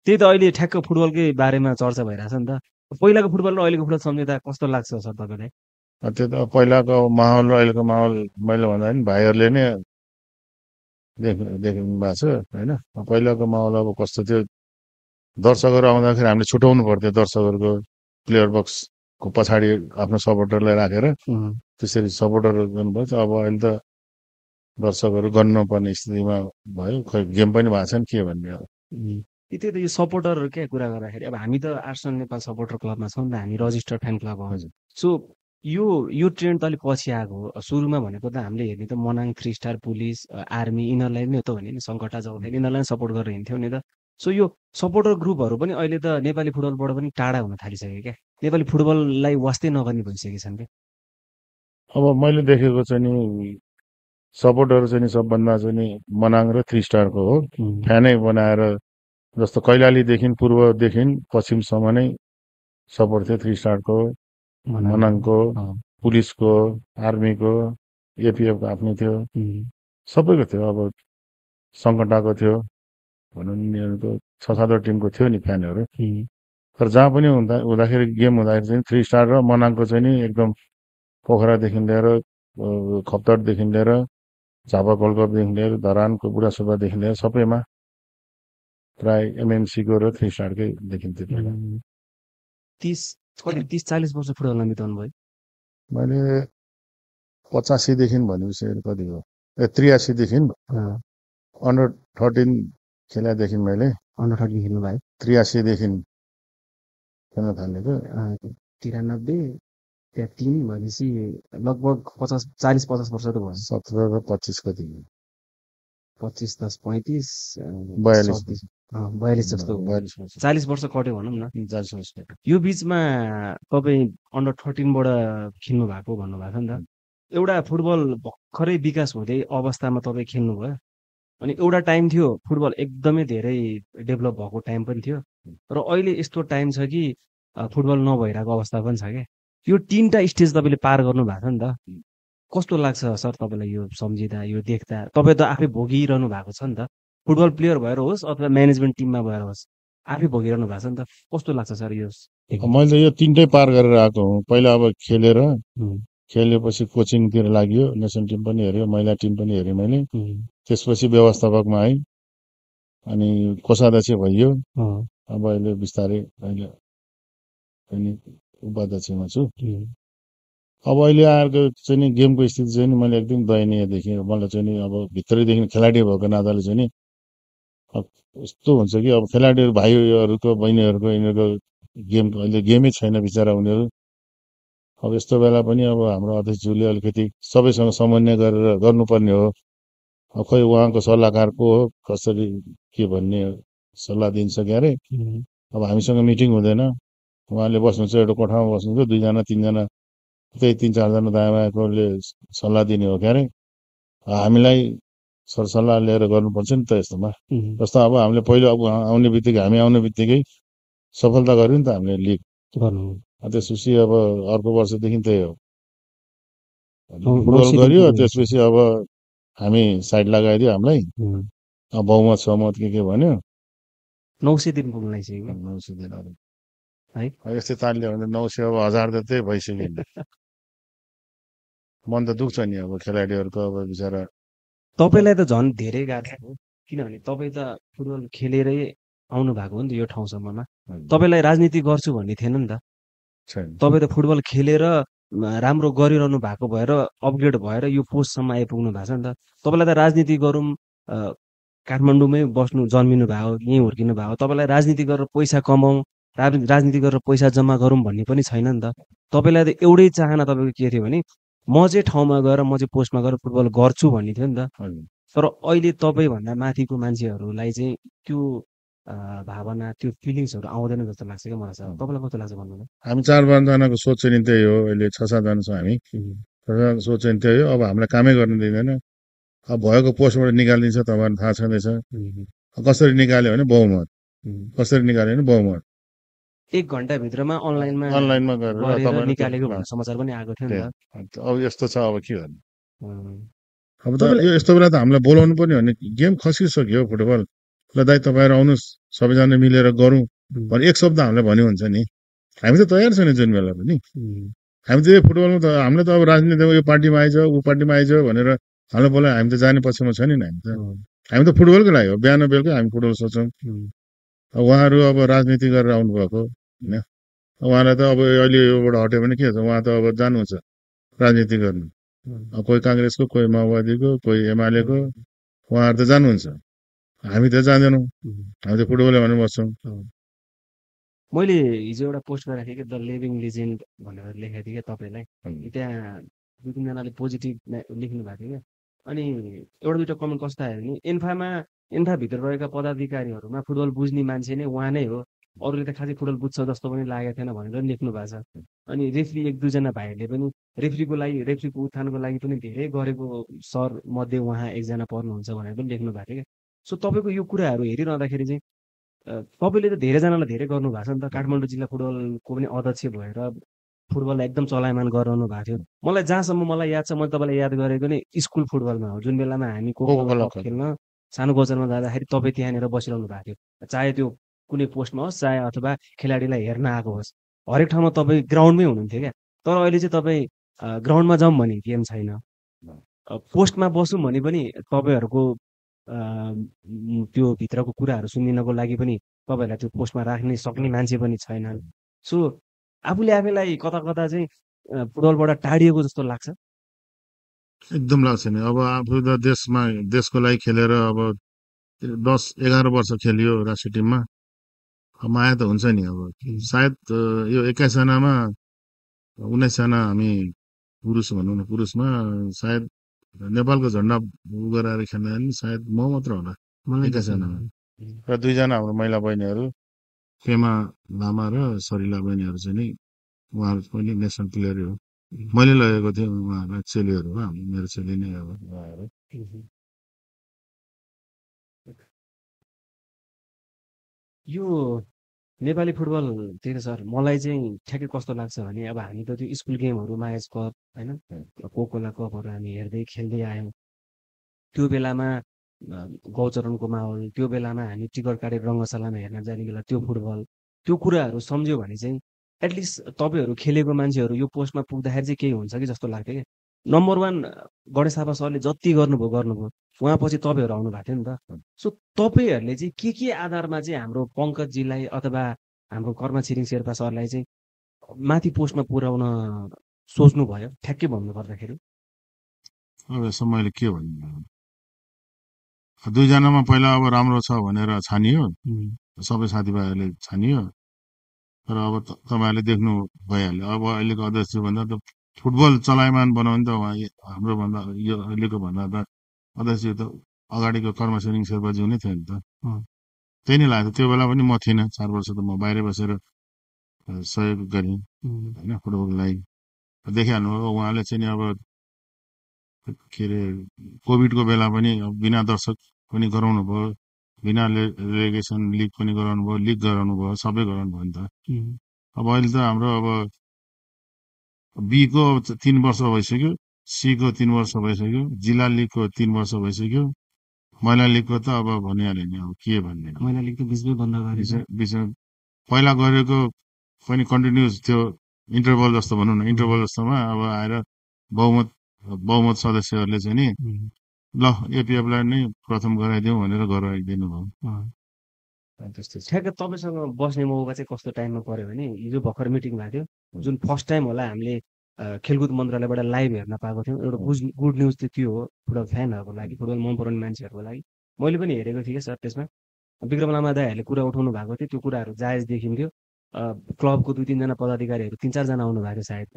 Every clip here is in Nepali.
त्यही त अहिले ठ्याक्क फुटबलकै बारेमा चर्चा भइरहेछ नि त। पहिलाको फुटबल र अहिलेको फुटबल सम्झिँदा कस्तो लाग्छ सर तपाईँलाई? त्यो त पहिलाको माहौल र अहिलेको माहौल मैले भन्दा नि भाइहरूले नै देख्नु भएको छ होइन। पहिलाको माहौल अब कस्तो थियो, दर्शकहरू आउँदाखेरि हामीले छुट्याउनु पर्थ्यो, दर्शकहरूको प्लेयर बक्सको पछाडि आफ्नो सपोर्टरलाई राखेर त्यसरी सपोर्टरहरू गर्नुपर्छ। अब अहिले त दर्शकहरू गन्नु नपर्ने स्थितिमा भयो, खै गेम पनि भएको छैन के भन्ने अब। त्यही त यो सपोर्टर क्या कुरा गर्दाखेरि अब हामी त आर्सेनल नेपाल सपोर्टर क्लबमा छौँ नि त, हामी रजिस्टर्ड फ्यान क्लब हो। सो यो ट्रेन्ड त अलिक पछि आएको हो। सुरुमा भनेको त हामीले हेर्ने त मनाङ 3 स्टार पुलिस आर्मी यिनीहरूलाई नि त हो नि, सङ्कटा जौले यिनीहरूलाई सपोर्ट गरेर हिँड्थ्यो नि त। सो यो सपोर्टर ग्रुपहरू पनि अहिले त नेपाली फुटबलबाट पनि टाढा हुन थालिसक्यो क्या, नेपाली फुटबललाई वास्तै नगर्ने भइसकेका छन् क्या। अब मैले देखेको चाहिँ नि सपोर्टहरू चाहिँ नि सबभन्दा चाहिँ नि मनाङ र 3 स्टारको हो, फ्यानै बनाएर। जस्तो कैलालीदेखि पूर्वदेखि पश्चिमसम्म नै सपोर्ट थियो 3 स्टारको, मनाङको, पुलिसको, आर्मीको, एपिएफको आफ्नो थियो, सबैको थियो। अब सङ्कटाको थियो भनौँ नि, यिनीहरूको 6-7 टिमको थियो नि फ्यानहरू। तर जहाँ पनि हुँदाखेरि गेम हुँदाखेरि चाहिँ 3 स्टार र मनाङको चाहिँ नि एकदम पोखरादेखि लिएर खप्तडदेखि लिएर झापाकोलकपदेखि लिएर धरानको बुढासुब्बादेखि लिएर सबैमा प्राय एमएमसीको र 3 स्टारकै देखिन्थ्यो पहिला। 30-40 वर्ष फुटबलमा बिताउनु भयो? मैले 85देखि भनेपछि कति हो, 83देखि अन्डर 13 खेलादेखि मैले अन्डर 13 खेल्नु भयो। 83देखि खेल्न थालेको। 93 त्यहाँ 3 भनेपछि लगभग 40-50 वर्ष त भयो। 17 र 25 कति 25 10 35 42 जस्तो 40 वर्ष कट्यो भनौँ न। 40 वर्ष। यो बिचमा तपाईँ अन्डर 13बाट खेल्नु भएको भन्नुभएको नि त। एउटा फुटबल भर्खरै विकास हुँदै अवस्थामा तपाईँ खेल्नुभयो, अनि एउटा टाइम थियो फुटबल एकदमै धेरै डेभलप भएको टाइम पनि थियो, र अहिले यस्तो टाइम छ कि फुटबल नभइरहेको अवस्था पनि छ क्या। यो 3टा स्टेज तपाईँले पार गर्नु भएको छ नि त। कस्तो लाग्छ सर तपाईँलाई यो सम्झिँदा, यो देख्दा? तपाईँ त आफै भोगिरहनु भएको छ नि त, फुटबल प्लेयर भएर होस् अथवा म्यानेजमेन्ट टिममा भएर होस्, आफै भोगिरहनु भएको छ नि त। कस्तो लाग्छ सर यो? मैले त यो 3टै पार गरेर आएको हुँ। पहिला अब खेलेपछि कोचिङतिर लाग्यो, नेसनल टिम पनि हेऱ्यो, महिला टिम पनि हेरेँ मैले। त्यसपछि व्यवस्थापकमा आएँ, अनि कोषाध्यक्ष भइयो। अब अहिले बिस्तारै अहिले उपाध्यक्षमा छु। अब अहिले आएको चाहिँ नि गेमको स्थिति चाहिँ नि मैले एकदम दयनीय देखेँ। मलाई चाहिँ नि अब भित्रैदेखि खेलाडी भएको नाताले चाहिँ नि यस्तो हुन्छ कि अब खेलाडीहरू भाइहरूको बहिनीहरूको यिनीहरूको गेमको अहिले गेमै छैन बिचरा उनीहरू। अब यस्तो बेला पनि अब हाम्रो अध्यक्षज्यूले अलिकति सबैसँग समन्वय गरेर गर्नुपर्ने हो। अब खोइ उहाँको सल्लाहकार को हो, कसरी के भन्ने सल्लाह दिन्छ क्यारे। अब हामीसँग मिटिङ हुँदैन, उहाँले बस्नुहुन्छ एउटा कोठामा बस्नुहुन्छ, 2जना 3जना त्यही 3-4 जना दायाँ बायाँकोले सल्लाह दिने हो क्यारे। हामीलाई सरसल्लाह लिएर गर्नुपर्छ नि त यस्तोमा। जस्तो अब हामीले पहिलो अब आउने बित्तिकै हामी आउने बित्तिकै सफलता गर्यो नि त हामीले लिग गर्नु। त्यसपछि अब अर्को वर्षदेखि त्यही हो, फुटबल गर्यो। त्यसपछि अब हामी साइड लगाइदियो हामीलाई, बहुमत सहमत के भन्यो। 900 दिन पुग्न लागिसक्यो। 900 दिन है यस्तै तानले भने 900 अब 1000 त त्यही भइसक्यो। मन त दुख्छ नि अब खेलाडीहरूको। अब बिचरा तपाईँलाई त झन् धेरै गाह्रो हो, किनभने तपाईँ त फुटबल खेलेरै आउनु भएको हो नि त यो ठाउँसम्ममा। तपाईँलाई राजनीति गर्छु भन्ने थिएन नि त। तपाईँ त फुटबल खेलेर राम्रो गरिरहनु भएको भएर अपग्रेड भएर यो पोस्टसम्म आइपुग्नु भएको छ नि त। तपाईँलाई त राजनीति गरौँ, काठमाडौँमै बस्नु जन्मिनु भएको, यहीँ हुर्किनु भएको, तपाईँलाई राजनीति गरेर पैसा कमाउँ, राजनीति गरेर पैसा जम्मा गरौँ भन्ने पनि छैन नि त। तपाईँलाई त एउटै चाहना तपाईँको के थियो भने म चाहिँ ठाउँमा गएर, म चाहिँ पोस्टमा गएर फुटबल गर्छु भन्ने थियो नि त। तर अहिले तपाईँभन्दा माथिको मान्छेहरूलाई चाहिँ त्यो भावना, त्यो फिलिङ्सहरू आउँदैन जस्तो लाग्छ क्या मलाई। सर तपाईँलाई कस्तो लाग्छ भन्नु? हामी 4-5जनाको सोच चाहिँ त्यही हो। अहिले 6-7जना छौँ हामी, सोच चाहिँ त्यही हो। अब हामीलाई कामै गर्न दिँदैन। अब भएको पोस्टबाट निकालिदिन्छ, तपाईँहरूलाई थाहा छँदैछ। कसरी निकाल्यो भने बहुमत, कसरी निकाल्यो भने बहुमत 1 घन्टाभित्रमा अनलाइनमा गरेर निकालेको भन्ने समाचार पनि आएको थियो नि त। अब यस्तो छ, अब के गर्नु। अब त यो यस्तो बेला त हामीलाई बोलाउनु पर्ने हो नि, गेम खसिसक्यो फुटबल। ल दाइ तपाईँहरू आउनुहोस्, सबैजना मिलेर गरौँ भने एक शब्द हामीलाई भन्यो हुन्छ नि, हामी त तयार छैन जुन बेला पनि। हामी त फुटबलमा त हामीले त अब राजनीतिमा यो पार्टीमा आइज ऊ पार्टीमा आइज भनेर हामीलाई बोलायो, हामी त जाने पक्षमा छैन नि। हामी त फुटबलकै लागि हो, बिहान बेलुका हामी फुटबल सोच्छौँ। उहाँहरू अब राजनीति गरेर आउनुभएको होइन, उहाँलाई त अब अहिले योबाट हट्यो भने के छ, उहाँ त अब जानुहुन्छ राजनीति गर्नु। कोही काङ्ग्रेसको, कोही माओवादीको, कोही एमालेको, उहाँहरू त जानुहुन्छ, हामी त जाँदैनौँ, हामी त फुटबलै भनेर बस्छौँ। मैले हिजो एउटा पोस्ट गरेको थिएँ कि द लिभिङ लिजेन्ड भनेर लेखेको थिएँ क्या तपाईँलाई, त्यहाँ 2-3जनाले पोजिटिभ लेख्नु भएको थियो क्या। अनि एउटा दुइटा कमेन्ट कस्तो आयो भने एन्फाभित्र रहेका पदाधिकारीहरूमा फुटबल बुझ्ने मान्छे नै उहाँ नै हो, अरूले त खासै फुटबल बुझ्छ जस्तो पनि लागेको थिएन भनेर लेख्नु भएको छ। अनि रेफ्री 1-2जना भाइहरूले पनि रेफ्रीको उत्थानको लागि पनि धेरै गरेको सर मध्ये उहाँ एकजना पर्नुहुन्छ भनेर पनि लेख्नु भएको थियो क्या। सो तपाईँको यो कुराहरू हेरिरहँदाखेरि चाहिँ तपाईँले त धेरैजनालाई धेरै गर्नु भएको छ नि त, काठमाडौँ जिल्ला फुटबलको पनि अध्यक्ष भएर फुटबललाई एकदम चलायमान गराउनु भएको थियो। मलाई जहाँसम्म मलाई याद छ, मैले तपाईँलाई याद गरेको नि स्कुल फुटबलमा हो, जुन बेलामा हामी कोकोकोला कप खेल्न सानो बजारमा जाँदाखेरि तपाईँ त्यहाँनिर बसिरहनु भएको थियो, चाहे त्यो कुनै पोस्टमा होस् चाहे अथवा खेलाडीलाई हेर्न आएको होस्, हरेक ठाउँमा तपाईँ ग्राउन्डमै हुनुहुन्थ्यो क्या। तर अहिले चाहिँ तपाईँ ग्राउन्डमा जाउँ भने गेम छैन, पोस्टमा बसौँ भने पनि तपाईँहरूको त्यो भित्रको कुराहरू सुनिदिनको लागि पनि तपाईँहरूलाई त्यो पोस्टमा राख्ने सक्ने मान्छे पनि छैन। सो आफूले आफैलाई कता कता चाहिँ फुटबलबाट टाढिएको जस्तो लाग्छ। एकदम लाग्छ नि। अब आफू त देशको लागि खेलेर अब 10-11 वर्ष खेलियो राष्ट्रिय टिममा, माया त हुन्छ नि। अब सायद यो 21जनामा 19जना हामी पुरुष भनौँ न, पुरुषमा सायद नेपालको झन्डा उ गराएर खेल्दा नि सायद म मात्र होला 21जनामा, र 2जना हाम्रो महिला बहिनीहरू पेमा लामा र सरिला बहिनीहरू चाहिँ नि उहाँहरू पनि नेसनल प्लेयरै हो। मैले लगेको थिएँ उहाँहरूलाई, चेलीहरू हो, मेरो चेली नै अब उहाँहरू। यो नेपाली फुटबल त्यही त सर, मलाई चाहिँ ठ्याक्कै कस्तो लाग्छ भने अब हामी त त्यो स्कुल गेमहरू माएज कप होइन, कोकोला कपहरू हामी हेर्दै खेल्दै आयौँ। त्यो बेलामा गौचरणको माहौल, त्यो बेलामा हामी टिकट काटेर रङ्गशालामा हेर्न जाने बेला त्यो फुटबल, त्यो कुराहरू सम्झ्यो भने चाहिँ एटलिस्ट तपाईँहरू खेलेको मान्छेहरू यो पोस्टमा पुग्दाखेरि चाहिँ केही हुन्छ कि जस्तो लाग्थ्यो क्या। नम्बर 1 गणेश थापा सरले जति गर्नुभयो, उहाँपछि तपाईँहरू आउनु भएको थियो नि त। सो तपाईँहरूले चाहिँ के आधारमा चाहिँ हाम्रो पङ्कजजीलाई अथवा हाम्रो कर्म छिरिङ शेर्पा सरलाई चाहिँ माथि पोस्टमा पुर्याउन सोच्नु भयो, ठ्याक्कै भन्नु पर्दाखेरि? अब यसो मैले के भन्नु, 2जनामा पहिला अब राम्रो छ भनेर छानियो, सबै साथीभाइहरूले छानियो, तर अब तपाईँहरूले देख्नु भइहाल्यो। अब अहिलेको अध्यक्ष भन्दा त फुटबल चलायमान बनाउने त उहाँ हाम्रो भन्दा यो अहिलेको भन्दा त अध्यक्ष त अगाडिको कर्म छिरिङ शेर्पाज्यू नै थियो नि त। त्यही नै लाग्थ्यो। त्यो बेला पनि म थिइनँ, 4 वर्ष त म बाहिरै बसेर सहयोग गरेँ होइन फुटबलको लागि। देखिहाल्नु हो उहाँले चाहिँ नि अब के अरे कोभिडको बेला पनि बिना दर्शक पनि गराउनु भयो, बिना रेलिगेसन लिग पनि गराउनु भयो, लिग गराउनु भयो, सबै गराउनु भयो नि त। अब अहिले त हाम्रो अब बीको 3 वर्ष भइसक्यो, सीको 3 वर्ष भइसक्यो, जिल्ला लिगको 3 वर्ष भइसक्यो, महिला लिगको त अब भनिहाल्यो नि, अब के भन्ने। महिला लिग त बिचमै बन्द बिचमा पहिला गरेको पनि कन्टिन्युस थियो, इन्टरभल जस्तो भनौँ न, इन्टरभल जस्तोमा अब आएर बहुमत सदस्यहरूले चाहिँ नि ल एपिएफलाई नै प्रथम गराइदिउँ भनेर गराइदिनु भयो। ठ्याक्कै तपाईँसँग बस्ने मौका चाहिँ कस्तो टाइममा पर्यो भने हिजो भर्खर मिटिङ भएको थियो, जुन फर्स्ट टाइम होला हामीले खेलकुद मन्त्रालयबाट लाइभ हेर्न पाएको थियौँ। एउटा गुड न्युज चाहिँ त्यो हो फुटबल फ्यानहरूको लागि, फुटबल मन पराउने मान्छेहरूको लागि। मैले पनि हेरेको थिएँ क्या सर, त्यसमा विक्रम लामा दाईहरूले कुरा उठाउनु भएको थियो, त्यो कुराहरू जायज देखिन्थ्यो। क्लबको 2-3जना पदाधिकारीहरू 3-4जना आउनु भएको थियो, सायद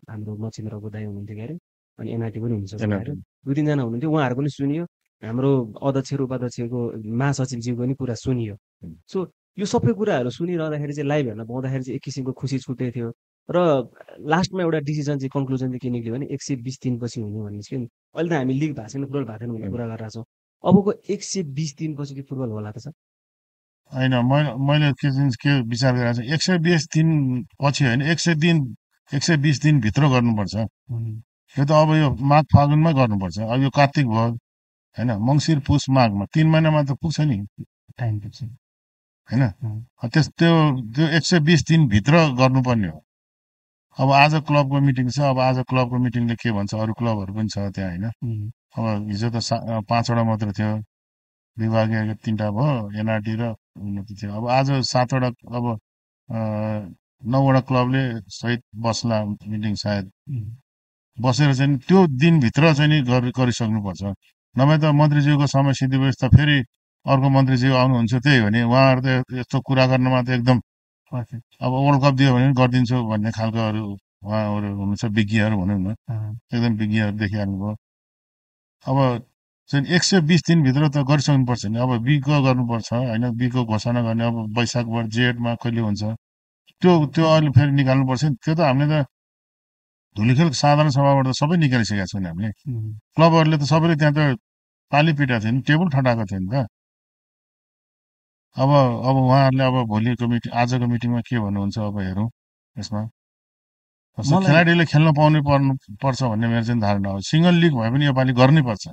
हाम्रो मचिन्द्रको दाई हुनुहुन्थ्यो क्यारे, अनि एनआरटी पनि हुन्छ, 2-3जना हुनुहुन्थ्यो, उहाँहरू पनि सुनियो, हाम्रो अध्यक्ष र उपाध्यक्षको महासचिवजीको पनि कुरा सुनियो। सो यो सबै कुराहरू सुनिरहँदाखेरि चाहिँ लाइभ हेर्न पाउँदाखेरि चाहिँ एक किसिमको खुसी छुट्टै थियो। र लास्टमा एउटा डिसिजन चाहिँ कन्क्लुजन चाहिँ के निक्ल्यो भने 120 दिनपछि हुने भन्ने निस्क्यो नि। अहिले त हामी लिग भएको छैन, फुटबल भएको छैन भन्ने कुरा गरिरहेको छौँ। अबको 120 दिनपछि के फुटबल होला त छ? होइन, मैले के विचार गरेर चाहिँ 120 दिन पछि होइन, 120 दिनभित्र गर्नुपर्छ। यो त अब यो माघ फागुनमा गर्नुपर्छ। अब यो कार्तिक भयो होइन, मङ्सिर पुस माघमा 3 महिनामा त पुग्छ नि, टाइम पुग्छ होइन। त्यो 120 दिनभित्र गर्नुपर्ने हो। अब आज क्लबको मिटिङ छ, अब आज क्लबको मिटिङले के भन्छ, अरू क्लबहरू पनि छ त्यहाँ होइन। अब हिजो त 5वटा मात्र थियो, विभागीय 3टा भयो, एनआरटी र उन्नति थियो। अब आज 7वटा, अब 9वटा क्लबले सहित बस्ला मिटिङ सायद, बसेर चाहिँ त्यो दिनभित्र चाहिँ नि गरिसक्नुपर्छ। नभए त मन्त्रीज्यूको समय सिद्धिएपछि त फेरि अर्को मन्त्रीज्यू आउनुहुन्छ, त्यही हो नि उहाँहरू त यस्तो कुरा गर्नमा त एकदम अब वर्ल्ड कप दियो भने गरिदिन्छु भन्ने खालकोहरू उहाँहरू हुनुहुन्छ, विज्ञहरू भनौँ न, एकदम विज्ञहरू देखिहाल्नुभयो। अब चाहिँ 120 दिनभित्र त गरिसक्नुपर्छ नि। अब बीको गर्नुपर्छ होइन, बीको घोषणा गर्ने अब वैशाखबाट जेठमा कहिले हुन्छ त्यो अहिले फेरि निकाल्नुपर्छ नि। त्यो त हामीले त धुलीखेल साधारण सभाबाट त सबै निकालिसकेका छौँ नि हामीले। क्लबहरूले त सबैले त्यहाँ त ताली पिटाएको थियो नि, टेबल ठटाएको थियो नि त। अब उहाँहरूले अब भोलिको मिटिङ, आजको मिटिङमा के भन्नुहुन्छ अब हेरौँ यसमा। खेलाडीले खेल्न पाउनु पर्छ भन्ने मेरो चाहिँ धारणा हो। सिङ्गल लिग भए पनि योपालि गर्नै पर्छ।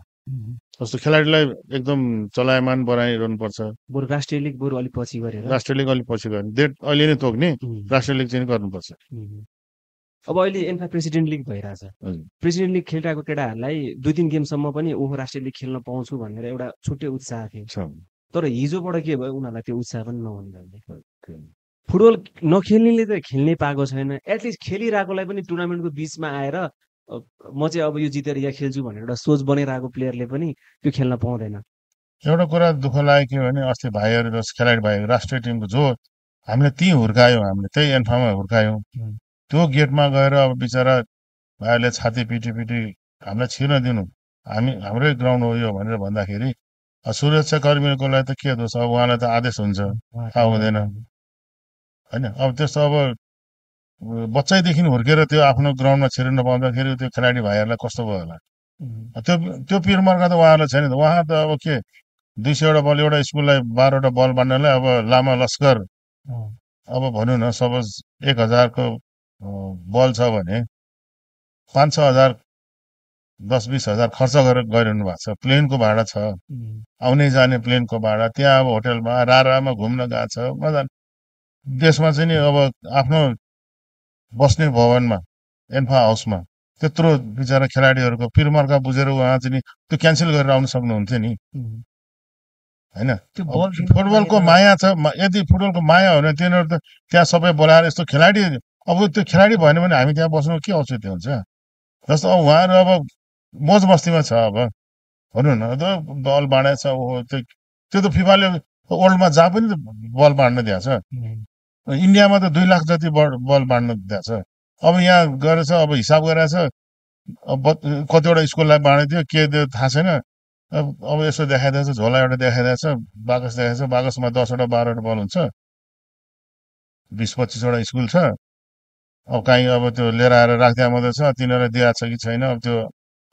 जस्तो खेलाडीलाई एकदम चलायमान बनाइरहनुपर्छ। बरु राष्ट्रिय लिग बरु अलिक पछि गरेर, राष्ट्रिय लिग अलिक पछि गर्ने, डेट अहिले नै तोक्ने, राष्ट्रिय लिग चाहिँ गर्नुपर्छ। अब अहिले एन्फा प्रेसिडेन्ट लिग भइरहेछ, प्रेसिडेन्ट लिग खेलिरहेको केटाहरूलाई 2-3 गेमसम्म पनि ओहो राष्ट्रिय लिग खेल्न पाउँछु भनेर एउटा छुट्टै उत्साह थियो। तर हिजोबाट के भयो, उनीहरूलाई त्यो उत्साह पनि नहुने। फुटबल नखेल्नेले त खेल्नै पाएको छैन, एटलिस्ट खेलिरहेकोलाई पनि टुर्नामेन्टको बिचमा आएर म चाहिँ अब यो जितेर यहाँ खेल्छु भनेर एउटा सोच बनाइरहेको प्लेयरले पनि त्यो खेल्न पाउँदैन। एउटा कुरा दुःख लाग्यो के भने अस्ति भाइहरू जस खेलाडी भाइहरू राष्ट्रिय टिमको जो हामीले त्यहीँ हुर्कायौँ, हामीले त्यही एन्फामा हुर्कायौँ, त्यो गेटमा गएर अब बिचरा भाइहरूले छाती पिटी हामीलाई छिर्न दिनु, हाम्रै ग्राउन्ड हो यो भनेर भन्दाखेरि सुरक्षाकर्मीको लागि त के दोष, अब उहाँलाई त आदेश हुन्छ, थाहा हुँदैन होइन। अब त्यस्तो अब बच्चैदेखि हुर्केर त्यो आफ्नो ग्राउन्डमा छिर्न नपाउँदाखेरि त्यो खेलाडी भाइहरूलाई कस्तो भयो होला। त्यो पिरमर्का त उहाँहरूलाई छैन। उहाँ त अब के 200वटा बल, एउटा स्कुललाई 12वटा बल बाँड्नलाई अब लामा लस्कर अब भनौँ न सपोज 1000को बल छ भने 5-6 हजार 10-20 हजार खर्च गरेर गइरहनु भएको छ। प्लेनको भाडा छ, आउने जाने प्लेनको भाडा, त्यहाँ अब होटलमा रारामा घुम्न गएको छ। मजा देशमा चाहिँ नि अब आफ्नो बस्ने भवनमा एन्फा हाउसमा त्यत्रो बिचरा खेलाडीहरूको पिरमर्का बुझेर उहाँ चाहिँ नि त्यो क्यान्सल गरेर आउन सक्नुहुन्थ्यो नि होइन। फुटबलको माया छ, यदि फुटबलको माया हो भने तिनीहरू त त्यहाँ सबै बोलाएर यस्तो खेलाडी, अब त्यो खेलाडी भएन भने हामी त्यहाँ बस्नु के औचित्य हुन्छ। जस्तो अब उहाँहरू अब मोज मस्तीमा छ, अब भनौँ न त बल बाँडेको छ, त्यो त फिफाले वर्ल्डमा जहाँ पनि बल बाँड्न दिएको छ। इन्डियामा त 2 लाख जति बल बाँड्न दिएको छ। अब यहाँ गएर छ, अब हिसाब गरेर छ, अब कतिवटा स्कुललाई बाँडेको थियो के त्यो थाहा छैन। अब यसो देखाइदिएको छ, झोला एउटा देखाइदिएको छ, बाकस देखाएको छ, बाकसमा 10वटा 12वटा बल हुन्छ, 20-25 वटा स्कुल छ। अब कहीँ अब त्यो लिएर आएर राखिदिया मात्रै छ, तिनीहरूलाई दिएको छ कि छैन अब त्यो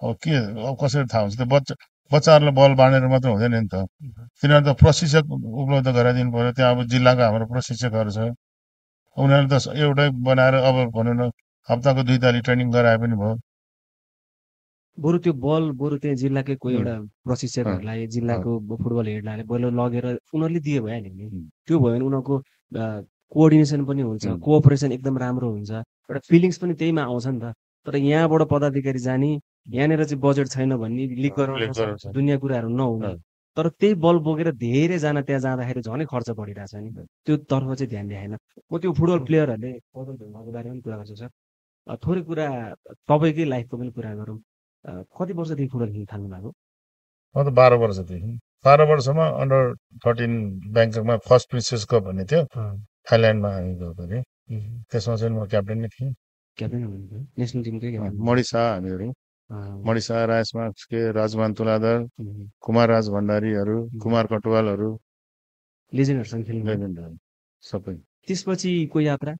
अब के, अब कसरी थाहा हुन्छ। त्यो बच्चाहरूलाई बल बाँडेर मात्रै हुँदैन नि त, तिनीहरू त प्रशिक्षक उपलब्ध गराइदिनु पर्यो। त्यहाँ अब जिल्लाको हाम्रो प्रशिक्षकहरू छ, उनीहरूले त एउटै बनाएर अब भनौँ न हप्ताको 2 ताली ट्रेनिङ गराए पनि भयो। बरु त्यो बल बरु त्यहाँ जिल्लाकै कोही एउटा प्रशिक्षकहरूलाई, जिल्लाको फुटबल हेडलाई बरु लगेर उनीहरूले दिए भइहाल्यो नि। त्यो भयो भने उनीहरूको कोअर्डिनेसन पनि हुन्छ, कोअपरेसन एकदम राम्रो हुन्छ, एउटा फिलिङ्स पनि त्यहीमा आउँछ नि त। तर यहाँबाट पदाधिकारी जाने, यहाँनिर चाहिँ बजेट छैन भन्ने, लिग गराउन दुनियाँ कुराहरू नहुने, तर त्यही बल बोकेर धेरैजना त्यहाँ जाँदाखेरि झनै खर्च बढिरहेछ नि, त्यो तर्फ चाहिँ ध्यान दिएन। म त्यो फुटबल प्लेयरहरूले पदको बारेमा पनि कुरा गर्छु सर। थोरै कुरा तपाईँकै लाइफको पनि कुरा गरौँ। कति वर्षदेखि फुटबल खेल्न थाल्नु भएको? म त 12 वर्षदेखि, 12 वर्षमा अन्डर-13 ब्याङ्ककमा फर्स्ट प्रिन्सेस कप भन्ने थियो, थाइल्यान्डमा हामी गएको थियौँ। त्यसमा चाहिँ म क्याप्टेन नै थिएँ। क्याप्टेन हुनुहुन्थ्यो नेसनल टिमकै? मणि शाह हामीहरू, मणि शाह, राजमा के, राजमान तुलाधर, कुमार राज भण्डारीहरू, कुमार कटुवालहरू, लेजेन्डहरूसँग खेल्नु, लेजेन्डहरू सबै। त्यसपछि को यात्रा?